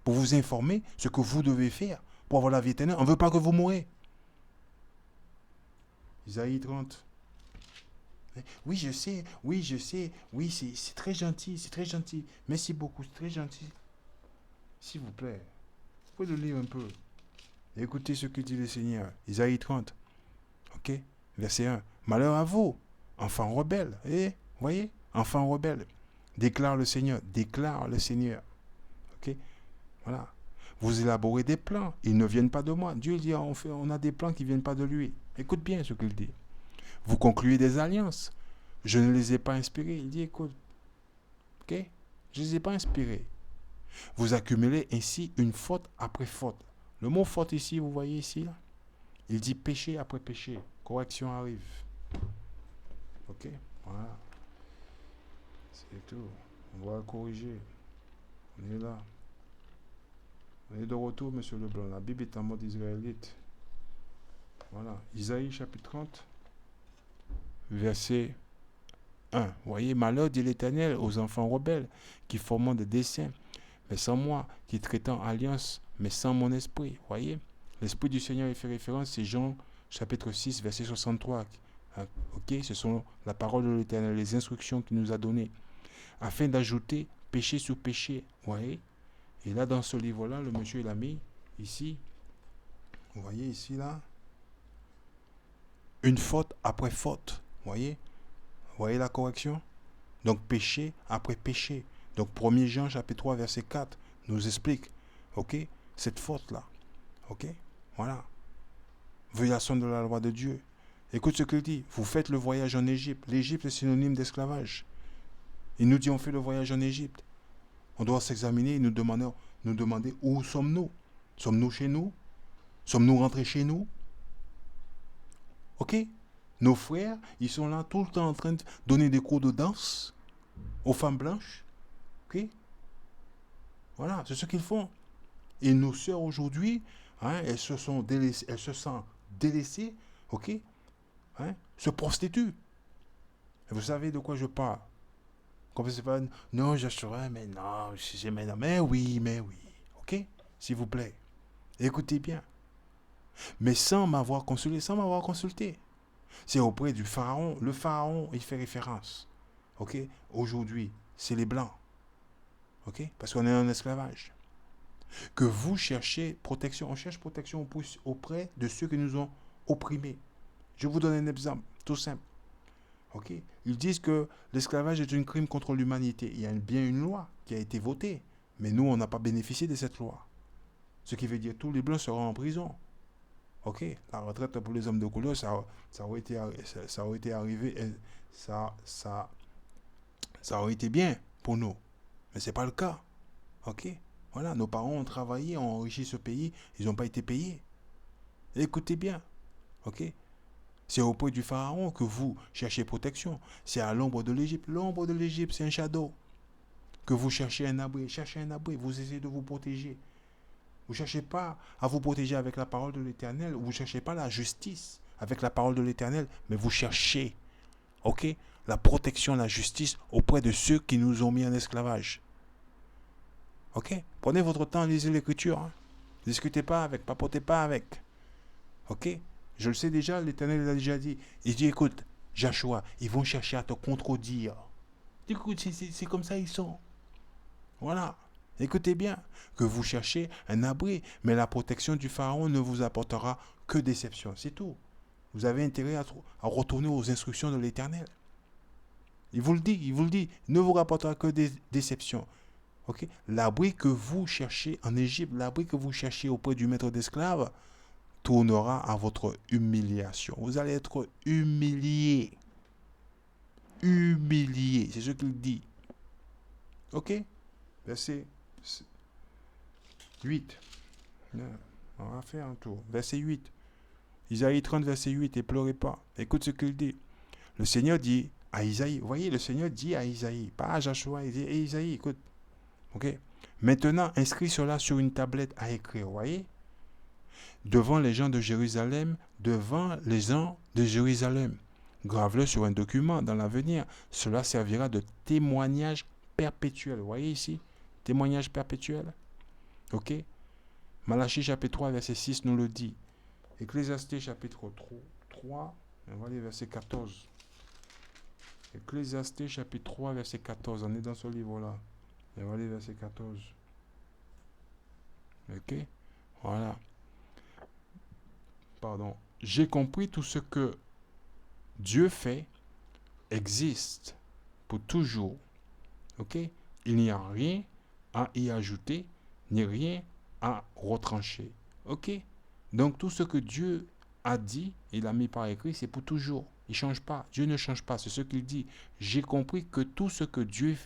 pour vous informer ce que vous devez faire pour avoir la vie éternelle. On ne veut pas que vous mourrez. Isaïe 30. Oui, je sais. Oui, c'est très gentil. Merci beaucoup, c'est très gentil. S'il vous plaît, vous pouvez le lire un peu. Écoutez ce que dit le Seigneur. Isaïe 30. Ok? Verset 1. Malheur à vous, enfants rebelles. Voyez? Enfants rebelles. Déclare le Seigneur. Ok? Voilà. Vous élaborez des plans. Ils ne viennent pas de moi. Dieu dit, on a des plans qui ne viennent pas de lui. Écoute bien ce qu'il dit. Vous concluez des alliances. Je ne les ai pas inspirés. Il dit, écoute. Ok? Je ne les ai pas inspirés. Vous accumulez ainsi une faute après faute. Le mot faute ici, vous voyez ici, là? Il dit péché après péché. Correction arrive. Ok? Voilà. C'est tout. On va corriger. On est là. On est de retour, monsieur Leblanc. La Bible est en mode israélite. Voilà. Isaïe chapitre 30, verset 1. Vous voyez, malheur dit l'Éternel aux enfants rebelles qui formant des desseins, mais sans moi, qui traitant alliance, mais sans mon esprit. Vous voyez, l'esprit du Seigneur, il fait référence, c'est Jean chapitre 6, verset 63. Ok, ce sont la parole de l'Éternel, les instructions qu'il nous a données, afin d'ajouter péché sur péché. Vous voyez, et là, dans ce livre-là, le monsieur, il a mis ici, vous voyez ici, là, une faute après faute. Vous voyez la correction? Donc, péché après péché. Donc, 1er Jean, chapitre 3, verset 4, nous explique, ok, cette faute-là. Ok? Voilà. Violation de la loi de Dieu. Écoute ce qu'il dit. Vous faites le voyage en Égypte. L'Égypte est synonyme d'esclavage. Il nous dit, on fait le voyage en Égypte. On doit s'examiner et nous demander où sommes-nous? Sommes-nous chez nous? Sommes-nous rentrés chez nous? Ok? Nos frères, ils sont là tout le temps en train de donner des cours de danse aux femmes blanches. Ok? Voilà, c'est ce qu'ils font. Et nos sœurs aujourd'hui, elles se sentent délaissées, ok? Se prostituent. Et vous savez de quoi je parle? Comme c'est pas, non, j'assurais, mais non, mais oui, ok? S'il vous plaît. Écoutez bien. Mais sans m'avoir consulté. C'est auprès du pharaon. Le pharaon, il fait référence. OK? Aujourd'hui, c'est les blancs. OK? Parce qu'on est en esclavage. Que vous cherchez protection. On cherche protection auprès de ceux qui nous ont opprimés. Je vous donne un exemple tout simple. OK? Ils disent que l'esclavage est un crime contre l'humanité. Il y a bien une loi qui a été votée. Mais nous, on n'a pas bénéficié de cette loi. Ce qui veut dire que tous les blancs seront en prison. OK? La retraite pour les hommes de couleur, ça aurait été arrivé. Ça aurait été bien pour nous. Mais ce n'est pas le cas. OK? Voilà, nos parents ont travaillé, ont enrichi ce pays. Ils n'ont pas été payés. Écoutez bien. OK? C'est auprès du pharaon que vous cherchez protection. C'est à l'ombre de l'Égypte. L'ombre de l'Égypte, c'est un shadow. Que vous cherchez un abri. Cherchez un abri. Vous essayez de vous protéger. Vous ne cherchez pas à vous protéger avec la parole de l'Éternel. Vous ne cherchez pas la justice avec la parole de l'Éternel. Mais vous cherchez, OK, la protection, la justice auprès de ceux qui nous ont mis en esclavage. OK? Prenez votre temps, lisez l'Écriture. Hein. Discutez pas avec, papotez pas avec. OK? Je le sais déjà, l'Éternel l'a déjà dit. Il dit, écoute, Joshua, ils vont chercher à te contredire. Écoute, c'est comme ça ils sont. Voilà. Écoutez bien, que vous cherchez un abri, mais la protection du pharaon ne vous apportera que déception. C'est tout. Vous avez intérêt à retourner aux instructions de l'Éternel. Il vous le dit, il ne vous rapportera que des déceptions. Okay? L'abri que vous cherchez en Égypte, l'abri que vous cherchez auprès du maître d'esclaves, tournera à votre humiliation. Vous allez être humilié. Humilié, c'est ce qu'il dit. OK? Verset 8. On va faire un tour. Verset 8. Isaïe 30, verset 8. Et pleurez pas. Écoute ce qu'il dit. Le Seigneur dit à Isaïe. Vous voyez, le Seigneur dit à Isaïe. Pas à Joshua. Il dit, hey, Isaïe, écoute. OK? Maintenant, inscris cela sur une tablette à écrire. Vous voyez? Devant les gens de Jérusalem. Devant les gens de Jérusalem. Grave-le sur un document dans l'avenir. Cela servira de témoignage perpétuel. Vous voyez ici? Témoignage perpétuel. OK? Malachie chapitre 3, verset 6 nous le dit. Ecclésiastés chapitre 3, on va aller verset 14. Ecclésiastés chapitre 3, verset 14. On est dans ce livre-là. On va aller verset 14. OK? Voilà. Pardon. J'ai compris tout ce que Dieu fait existe pour toujours. OK? Il n'y a rien à y ajouter, ni rien à retrancher. OK? Donc tout ce que Dieu a dit, il a mis par écrit, c'est pour toujours. Il ne change pas. Dieu ne change pas. C'est ce qu'il dit. J'ai compris que tout ce que Dieu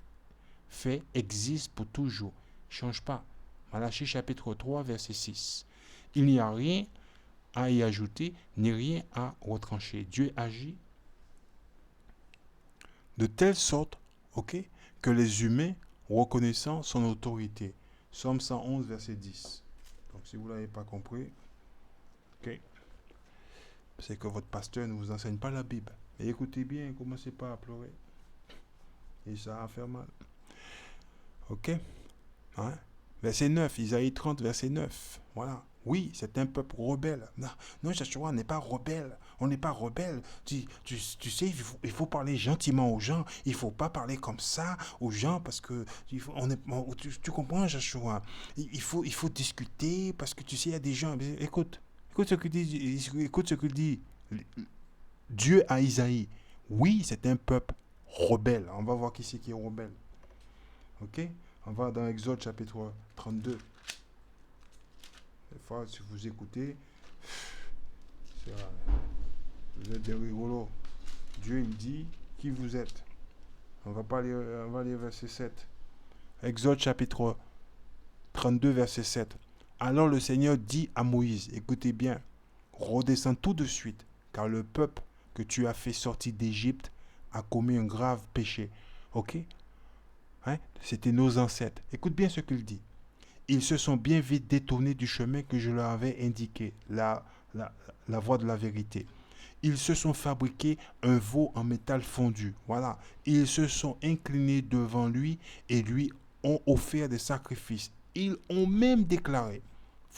fait existe pour toujours. Il ne change pas. Malachie chapitre 3, verset 6. Il n'y a rien à y ajouter, ni rien à retrancher. Dieu agit de telle sorte, OK, que les humains reconnaissant son autorité. Psaume 111, verset 10. Donc si vous ne l'avez pas compris, OK, c'est que votre pasteur ne vous enseigne pas la Bible. Et écoutez bien, commencez pas à pleurer. Et ça va faire mal. OK? Hein? Verset 9, Isaïe 30, verset 9. Voilà. Oui, c'est un peuple rebelle. Non, Joshua, on n'est pas rebelle. On n'est pas rebelle. Tu sais, il faut parler gentiment aux gens. Il ne faut pas parler comme ça aux gens parce que tu comprends, Joshua. Il faut discuter parce que tu sais, il y a des gens. Écoute ce qu'il dit. Écoute ce qu'il dit. Dieu à Isaïe. Oui, c'est un peuple rebelle. On va voir qui c'est qui est rebelle. OK? On va dans Exode chapitre 32. Des fois, si vous écoutez, vous êtes des rigolos. Dieu, il dit qui vous êtes. On va lire verset 7. Exode chapitre 32, verset 7. Alors le Seigneur dit à Moïse, écoutez bien, redescends tout de suite, car le peuple que tu as fait sortir d'Égypte a commis un grave péché. OK? Hein? C'était nos ancêtres. Écoute bien ce qu'il dit. Ils se sont bien vite détournés du chemin que je leur avais indiqué, la voie de la vérité. Ils se sont fabriqués un veau en métal fondu. Voilà. Ils se sont inclinés devant lui et lui ont offert des sacrifices. Ils ont même déclaré,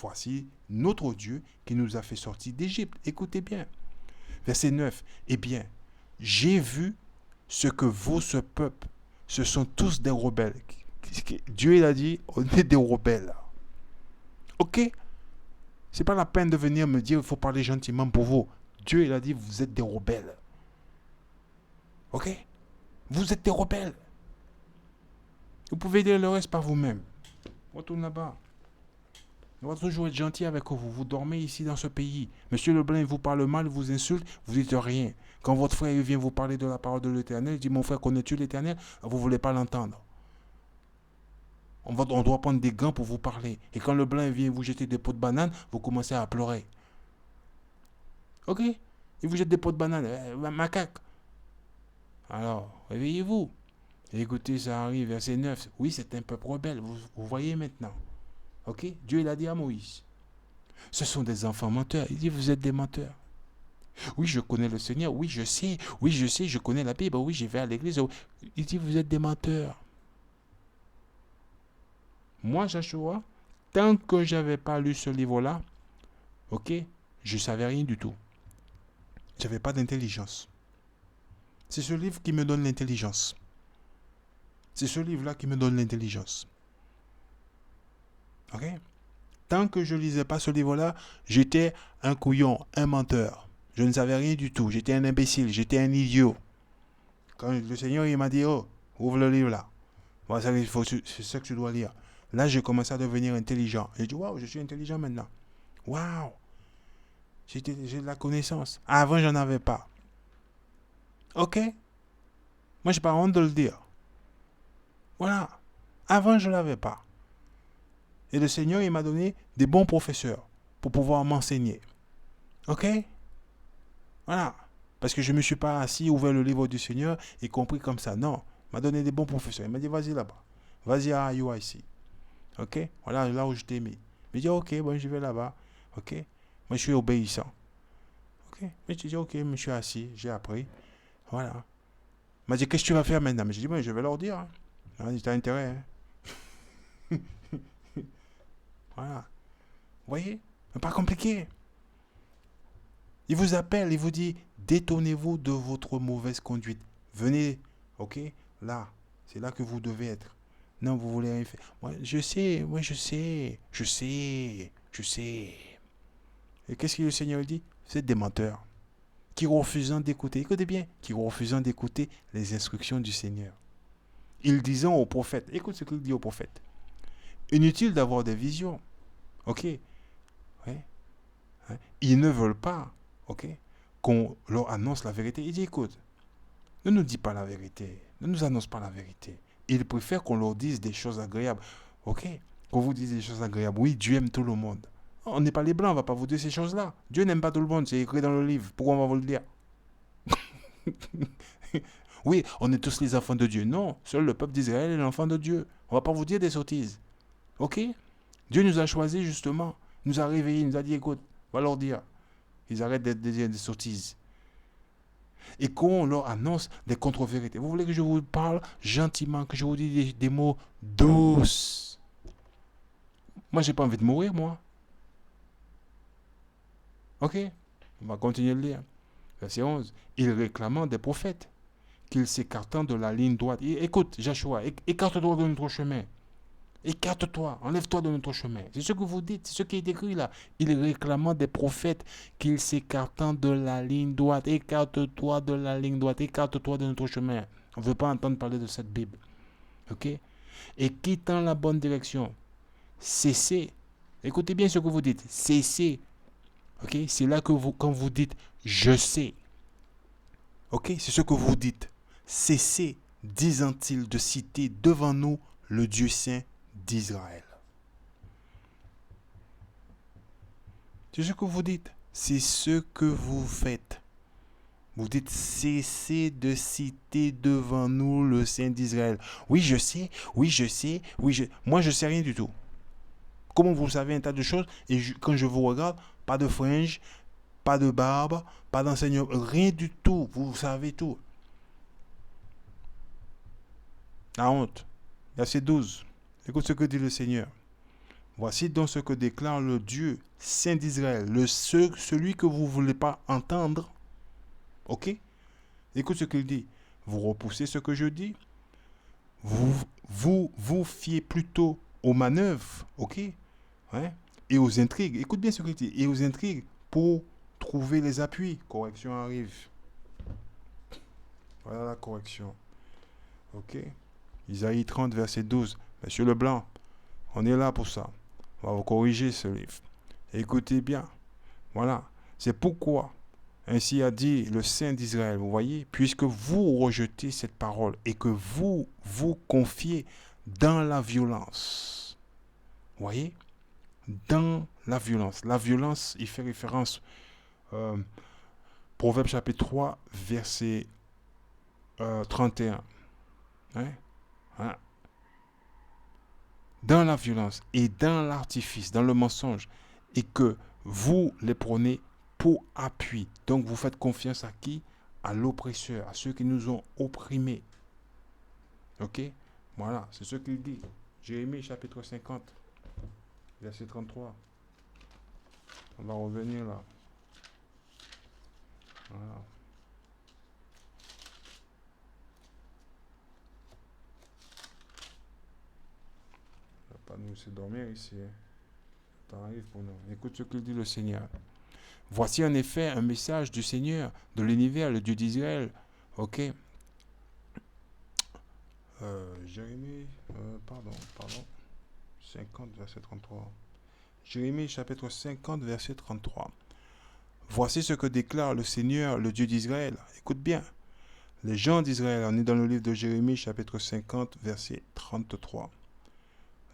voici notre Dieu qui nous a fait sortir d'Égypte. Écoutez bien. Verset 9. Eh bien, j'ai vu ce que vaut ce peuple. Ce sont tous des rebelles. Dieu, il a dit, on est des rebelles. Ok? C'est pas la peine de venir me dire, il faut parler gentiment pour vous. Dieu, il a dit, vous êtes des rebelles. Ok? Vous êtes des rebelles. Vous pouvez dire le reste par vous-même. Retourne là-bas. On va toujours être gentil avec vous. Vous dormez ici dans ce pays. Monsieur Leblanc, il vous parle mal, il vous insulte, vous dites rien. Quand votre frère vient vous parler de la parole de l'Éternel, il dit, mon frère, connais-tu l'Éternel? Vous ne voulez pas l'entendre. On doit prendre des gants pour vous parler. Et quand le blanc vient vous jeter des pots de banane, vous commencez à pleurer. Ok? Il vous jette des pots de banane. Macaque. Alors, réveillez-vous. Écoutez, ça arrive, verset 9. Oui, c'est un peuple rebelle. Vous voyez maintenant. Ok? Dieu, il a dit à Moïse. Ce sont des enfants menteurs. Il dit, vous êtes des menteurs. Oui, je connais le Seigneur. Oui, je sais. Oui, je sais. Je connais la Bible. Oui, je vais à l'église. Il dit, vous êtes des menteurs. Moi, Joshua, tant que je n'avais pas lu ce livre-là, ok, je ne savais rien du tout. Je n'avais pas d'intelligence. C'est ce livre qui me donne l'intelligence. C'est ce livre-là qui me donne l'intelligence. Ok? Tant que je ne lisais pas ce livre-là, j'étais un couillon, un menteur. Je ne savais rien du tout. J'étais un imbécile, j'étais un idiot. Quand le Seigneur il m'a dit, oh, ouvre le livre là. Voilà, c'est ça que tu dois lire. Là, j'ai commencé à devenir intelligent. J'ai dit, waouh, je suis intelligent maintenant. Waouh, j'ai de la connaissance. Avant, j'en avais pas. Ok? Moi, j'ai pas honte de le dire. Voilà. Avant, je ne l'avais pas. Et le Seigneur, il m'a donné des bons professeurs pour pouvoir m'enseigner. Ok? Voilà. Parce que je ne me suis pas assis, ouvert le livre du Seigneur et compris comme ça. Non. Il m'a donné des bons professeurs. Il m'a dit, vas-y là-bas. Vas-y à UIC. Ok? Voilà, là où je t'ai mis. Il m'a dit, ok, bon, je vais là-bas. Ok? Moi, je suis obéissant. Ok? Mais je dis, ok, je me suis assis, j'ai appris. Voilà. Il m'a dit, qu'est-ce que tu vas faire maintenant? Mais j'ai dit, bon, je vais leur dire. Hein. Il m'a dit, t'as intérêt. Hein? Voilà. Vous voyez? C'est pas compliqué. Il vous appelle, il vous dit, détournez-vous de votre mauvaise conduite. Venez, ok? Là, c'est là que vous devez être. Non, vous voulez rien faire. Moi, je sais. Et qu'est-ce que le Seigneur dit? Vous êtes des menteurs. Qui refusant d'écouter, écoutez bien, qui refusant d'écouter les instructions du Seigneur. Ils disaient aux prophètes, écoute ce qu'il dit aux prophètes. Inutile d'avoir des visions. Ok? Ouais. Hein? Ils ne veulent pas, ok, qu'on leur annonce la vérité. Il dit, écoute, ne nous dis pas la vérité. Ne nous annonce pas la vérité. Ils préfèrent qu'on leur dise des choses agréables. Ok? Qu'on vous dise des choses agréables. Oui, Dieu aime tout le monde. On n'est pas les blancs, on ne va pas vous dire ces choses-là. Dieu n'aime pas tout le monde, c'est écrit dans le livre. Pourquoi on va vous le dire? Oui, on est tous les enfants de Dieu. Non, seul le peuple d'Israël est l'enfant de Dieu. On ne va pas vous dire des sottises. Ok? Dieu nous a choisis justement. Il nous a réveillés, il nous a dit, écoute, va leur dire. Ils arrêtent de dire des sottises. Et qu'on leur annonce des contre-vérités. Vous voulez que je vous parle gentiment, que je vous dise des mots douces? Moi, j'ai pas envie de mourir, moi. Ok? On va continuer de lire. Verset 11. Il réclamant des prophètes qu'ils s'écartant de la ligne droite. Et écoute, Joshua, écarte-toi de notre chemin. Écarte-toi, enlève-toi de notre chemin. C'est ce que vous dites, c'est ce qui est écrit là. Il réclamant des prophètes qu'ils s'écartant de la ligne droite. Écarte-toi de la ligne droite, écarte-toi de notre chemin. On ne veut pas entendre parler de cette Bible. Ok? Et quittant la bonne direction, cessez. Écoutez bien ce que vous dites. Cessez. Ok? C'est là que vous, quand vous dites je sais. Ok? C'est ce que vous dites. Cessez, disant-il, de citer devant nous le Dieu saint d'Israël. C'est ce que vous dites. C'est ce que vous faites. Vous dites, cessez de citer devant nous le Saint d'Israël. Oui, je sais. Moi, je sais rien du tout. Comment vous savez un tas de choses? Et quand je vous regarde, pas de fringe, pas de barbe, pas d'enseignement, rien du tout. Vous savez tout. La honte. Verset 12. Écoute ce que dit le Seigneur. Voici donc ce que déclare le Dieu Saint d'Israël, celui que vous ne voulez pas entendre. Ok? Écoute ce qu'il dit. Vous repoussez ce que je dis. Vous fiez plutôt aux manœuvres. Ok? Hein? Et aux intrigues. Écoute bien ce qu'il dit. Et aux intrigues pour trouver les appuis. Correction arrive. Voilà la correction. Ok? Isaïe 30, verset 12. Monsieur Leblanc, on est là pour ça. On va vous corriger ce livre. Écoutez bien. Voilà. C'est pourquoi, ainsi a dit le Saint d'Israël, vous voyez, puisque vous rejetez cette parole et que vous vous confiez dans la violence. Vous voyez? Dans la violence. La violence, il fait référence Proverbe chapitre 3, verset 31. Hein? Hein? Dans la violence et dans l'artifice, dans le mensonge, et que vous les prenez pour appui. Donc vous faites confiance à qui? À l'oppresseur, à ceux qui nous ont opprimés. Ok? Voilà, c'est ce qu'il dit. Jérémie chapitre 50, verset 33. On va revenir là. Voilà. On va pas nous laisser dormir ici. Ça arrive pour nous. Écoute ce que dit le Seigneur. Voici en effet un message du Seigneur de l'univers, le Dieu d'Israël. Ok? Jérémie, pardon. 50, verset 33. Jérémie chapitre 50, verset 33. Voici ce que déclare le Seigneur, le Dieu d'Israël. Écoute bien. Les gens d'Israël, on est dans le livre de Jérémie chapitre 50, verset 33.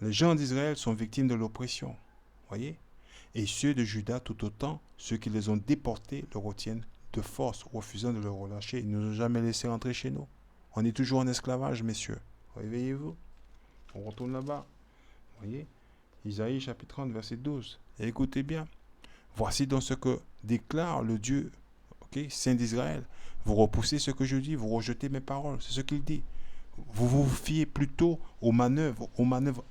Les gens d'Israël sont victimes de l'oppression. Voyez? Et ceux de Juda tout autant, ceux qui les ont déportés, le retiennent de force, refusant de le relâcher. Ils ne nous ont jamais laissé entrer chez nous. On est toujours en esclavage, messieurs. Réveillez-vous. On retourne là-bas. Voyez? Isaïe chapitre 30, verset 12. Et écoutez bien. Voici donc ce que déclare le Dieu, Saint d'Israël. Vous repoussez ce que je dis, vous rejetez mes paroles. C'est ce qu'il dit. Vous vous fiez plutôt aux manœuvres,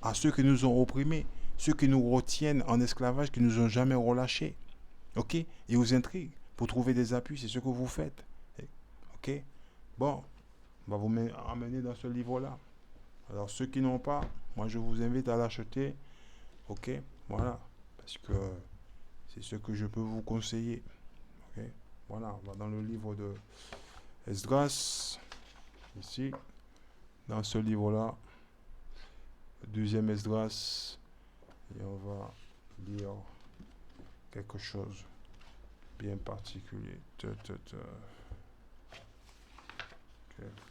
à ceux qui nous ont opprimés, ceux qui nous retiennent en esclavage, qui nous ont jamais relâchés. Ok? Et aux intrigues, pour trouver des appuis, c'est ce que vous faites. Ok? Bon, on va vous amener dans ce livre-là. Alors, ceux qui n'ont pas, moi je vous invite à l'acheter. Ok? Voilà. Parce que c'est ce que je peux vous conseiller. Okay? Voilà, on va dans le livre de Esdras, ici, dans ce livre-là, le deuxième Esdras, et on va lire quelque chose bien particulier. Okay.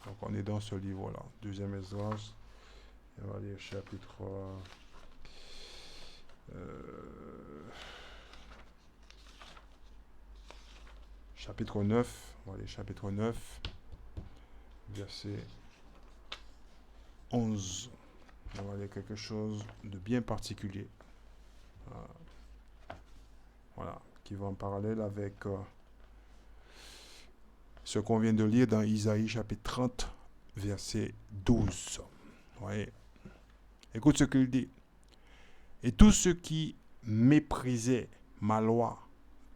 Donc on est dans ce livre-là, deuxième Esdras, et on va lire chapitre chapitre 9, on va aller chapitre 9, verset 11. On va aller quelque chose de bien particulier. Voilà, qui va en parallèle avec ce qu'on vient de lire dans Isaïe chapitre 30, verset 12. Ouais. Écoute ce qu'il dit. Et tous ceux qui méprisaient ma loi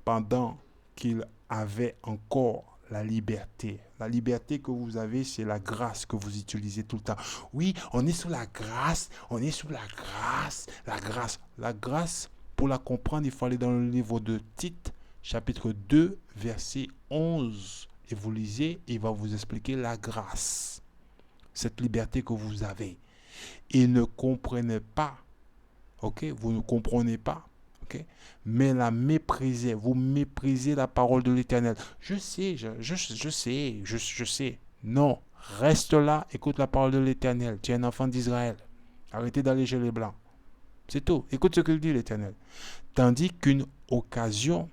pendant qu'ils avaient encore la liberté. La liberté que vous avez, c'est la grâce que vous utilisez tout le temps. Oui, on est sous la grâce, la grâce. La grâce, pour la comprendre, il faut aller dans le livre de Tite, chapitre 2, verset 11. Et vous lisez, et il va vous expliquer la grâce. Cette liberté que vous avez. Et ne comprenez pas. Ok, vous ne comprenez pas. Okay? Mais la méprisez, vous méprisez la parole de l'Éternel. Je sais. Non, reste là, écoute la parole de l'Éternel. Tu es un enfant d'Israël. Arrêtez d'aller chez les Blancs. C'est tout. Écoute ce qu'il dit l'Éternel. Tandis qu'une occasion,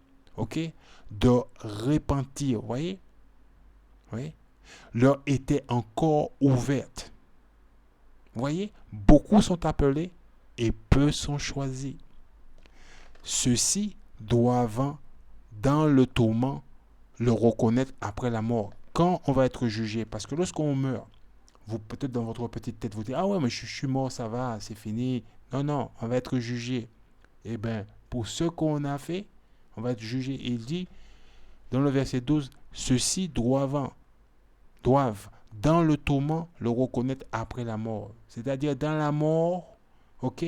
de repentir, voyez, leur était encore ouverte. Voyez, beaucoup sont appelés et peu sont choisis. Ceux-ci doivent, dans le tourment, le reconnaître après la mort. Quand on va être jugé, parce que lorsqu'on meurt, vous peut-être dans votre petite tête, vous dites, ah ouais, mais je suis mort, ça va, c'est fini. Non, non, on va être jugé. Eh bien, pour ce qu'on a fait, on va être jugé. Il dit, dans le verset 12, ceux-ci doivent, dans le tourment, le reconnaître après la mort. C'est-à-dire, dans la mort, ok,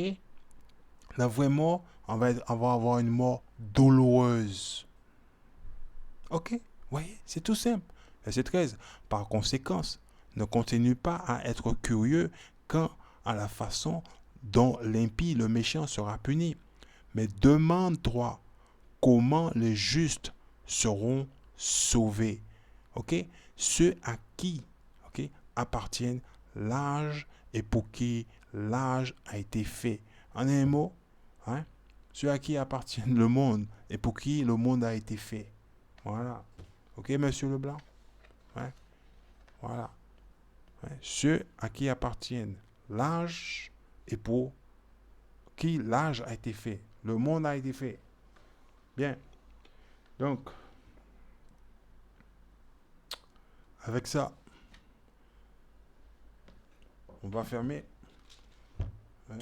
la vraie mort, on va avoir une mort douloureuse. Ok, vous voyez, c'est tout simple. Verset 13. Par conséquent, ne continue pas à être curieux quant à la façon dont l'impie, le méchant, sera puni. Mais demande-toi comment les justes seront sauvés. Ok? Ceux à qui, ok, appartiennent l'âge et pour qui l'âge a été fait. En un mot, hein? Ceux à qui appartiennent le monde et pour qui le monde a été fait. Voilà. Ok, monsieur Leblanc? Ouais. Voilà. Ouais. Ceux à qui appartiennent l'âge et pour qui l'âge a été fait. Le monde a été fait. Bien. Donc, avec ça, on va fermer. Hein?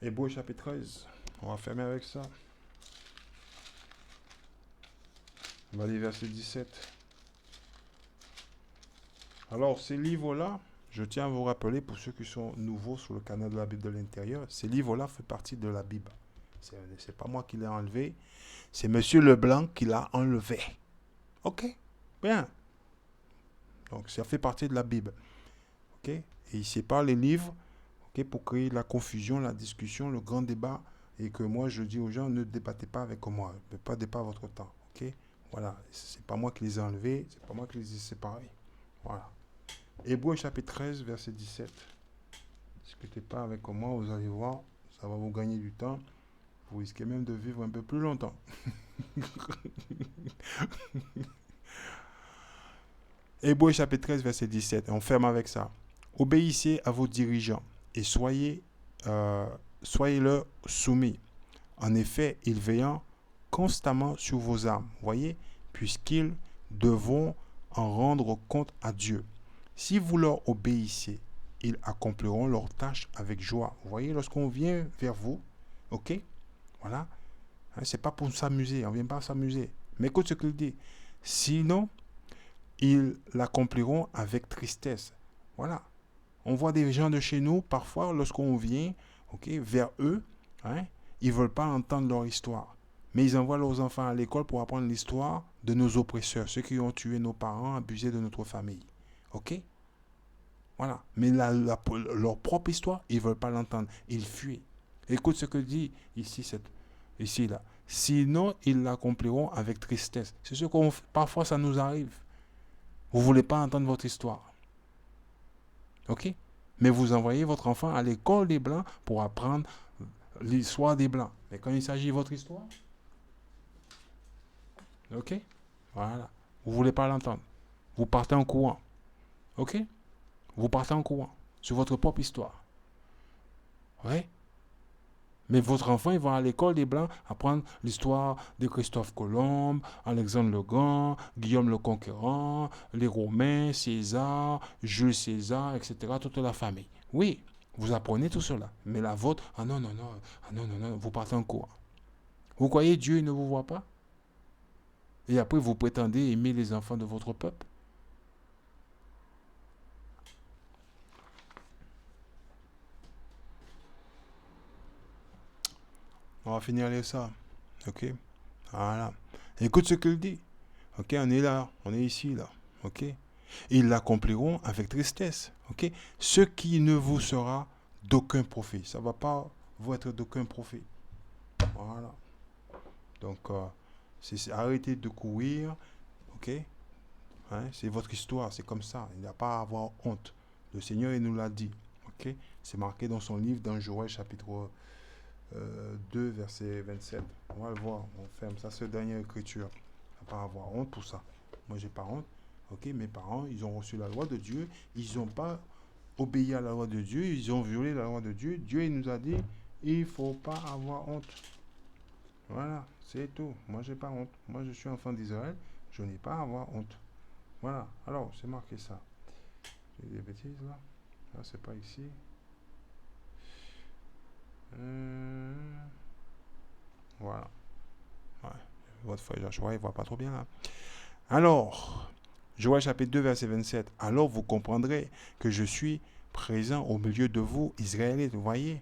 Hébreux chapitre 13. On va fermer avec ça. On va aller verset 17. Alors, ces livres-là, je tiens à vous rappeler, pour ceux qui sont nouveaux sur le canal de la Bible de l'intérieur, ces livres-là font partie de la Bible. C'est pas moi qui l'ai enlevé, c'est Monsieur Leblanc qui l'a enlevé. Ok? Bien. Donc, ça fait partie de la Bible. Ok? Et il sépare les livres, ok, pour créer la confusion, la discussion, le grand débat. Et que moi, je dis aux gens, ne débattez pas avec moi. Ne perdez pas votre temps. Ok? Voilà. C'est pas moi qui les ai enlevés, c'est pas moi qui les ai séparés. Voilà. Hébreux chapitre 13, verset 17. Discutez pas avec moi, vous allez voir, ça va vous gagner du temps. Vous risquez même de vivre un peu plus longtemps. Hébreux chapitre 13, verset 17. On ferme avec ça. Obéissez à vos dirigeants et soyez-leur soumis. En effet, ils veillent constamment sur vos âmes. Voyez, puisqu'ils devront en rendre compte à Dieu. Si vous leur obéissez, ils accompliront leur tâche avec joie. Vous voyez, lorsqu'on vient vers vous, ok, voilà, hein, c'est pas pour s'amuser, on vient pas s'amuser. Mais écoute ce qu'il dit. Sinon, ils l'accompliront avec tristesse. Voilà. On voit des gens de chez nous, parfois, lorsqu'on vient, ok, vers eux, hein, ils ne veulent pas entendre leur histoire. Mais ils envoient leurs enfants à l'école pour apprendre l'histoire de nos oppresseurs, ceux qui ont tué nos parents, abusé de notre famille. Ok? Voilà. Mais leur propre histoire, ils ne veulent pas l'entendre. Ils fuient. Écoute ce que dit ici là. Sinon, ils l'accompliront avec tristesse. C'est ce qu'on fait. Parfois, ça nous arrive. Vous ne voulez pas entendre votre histoire. Ok? Mais vous envoyez votre enfant à l'école des Blancs pour apprendre l'histoire des Blancs. Mais quand il s'agit de votre histoire, ok? Voilà. Vous ne voulez pas l'entendre. Vous partez en courant. Ok? Vous partez en courant sur votre propre histoire. Ouais? Mais votre enfant, il va à l'école des Blancs apprendre l'histoire de Christophe Colomb, Alexandre le Grand, Guillaume le Conquérant, les Romains, César, Jules César, etc. Toute la famille. Oui, vous apprenez tout cela. Mais la vôtre, ah non, non, non, ah non, non, non, vous partez en courant. Vous croyez Dieu il ne vous voit pas? Et après, vous prétendez aimer les enfants de votre peuple? On va finir avec ça. Ok? Voilà. Écoute ce qu'il dit. Ok, on est là, on est ici, là. Ok? Ils l'accompliront avec tristesse. Ok? Ce qui ne vous sera d'aucun profit. Ça ne va pas vous être d'aucun profit. Voilà. Donc, arrêtez de courir. Ok? Hein? C'est votre histoire, c'est comme ça. Il n'y a pas à avoir honte. Le Seigneur, il nous l'a dit. Ok? C'est marqué dans son livre, dans Joël chapitre 2, verset 27. On va le voir. On ferme ça, c'est la dernière écriture. Il n'y a pas à avoir honte pour ça. Moi, j'ai pas honte. Ok, mes parents, ils ont reçu la loi de Dieu. Ils n'ont pas obéi à la loi de Dieu. Ils ont violé la loi de Dieu. Dieu, il nous a dit, il ne faut pas avoir honte. Voilà, c'est tout. Moi, j'ai pas honte. Moi, je suis enfant d'Israël. Je n'ai pas à avoir honte. Voilà. Alors, c'est marqué ça. J'ai des bêtises là. Là, c'est pas ici. Voilà. Ouais. Votre frère Joshua, il ne voit pas trop bien là. Alors, Joël chapitre 2, verset 27. Alors vous comprendrez que je suis présent au milieu de vous, Israélites. Vous voyez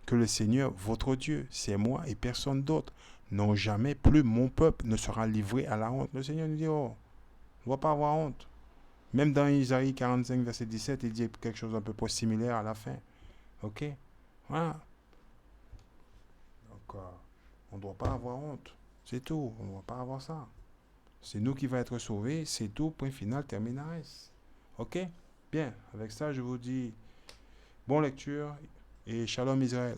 que le Seigneur, votre Dieu, c'est moi et personne d'autre. Non, jamais plus mon peuple ne sera livré à la honte. Le Seigneur nous dit, oh, on ne doit pas avoir honte. Même dans Isaïe 45, verset 17, il dit quelque chose un peu plus similaire à la fin. Ok. Voilà. Donc, on ne doit pas avoir honte. C'est tout. On ne doit pas avoir ça. C'est nous qui va être sauvés. C'est tout. Point final, terminaris. Ok. Bien. Avec ça, je vous dis bonne lecture et shalom Israël.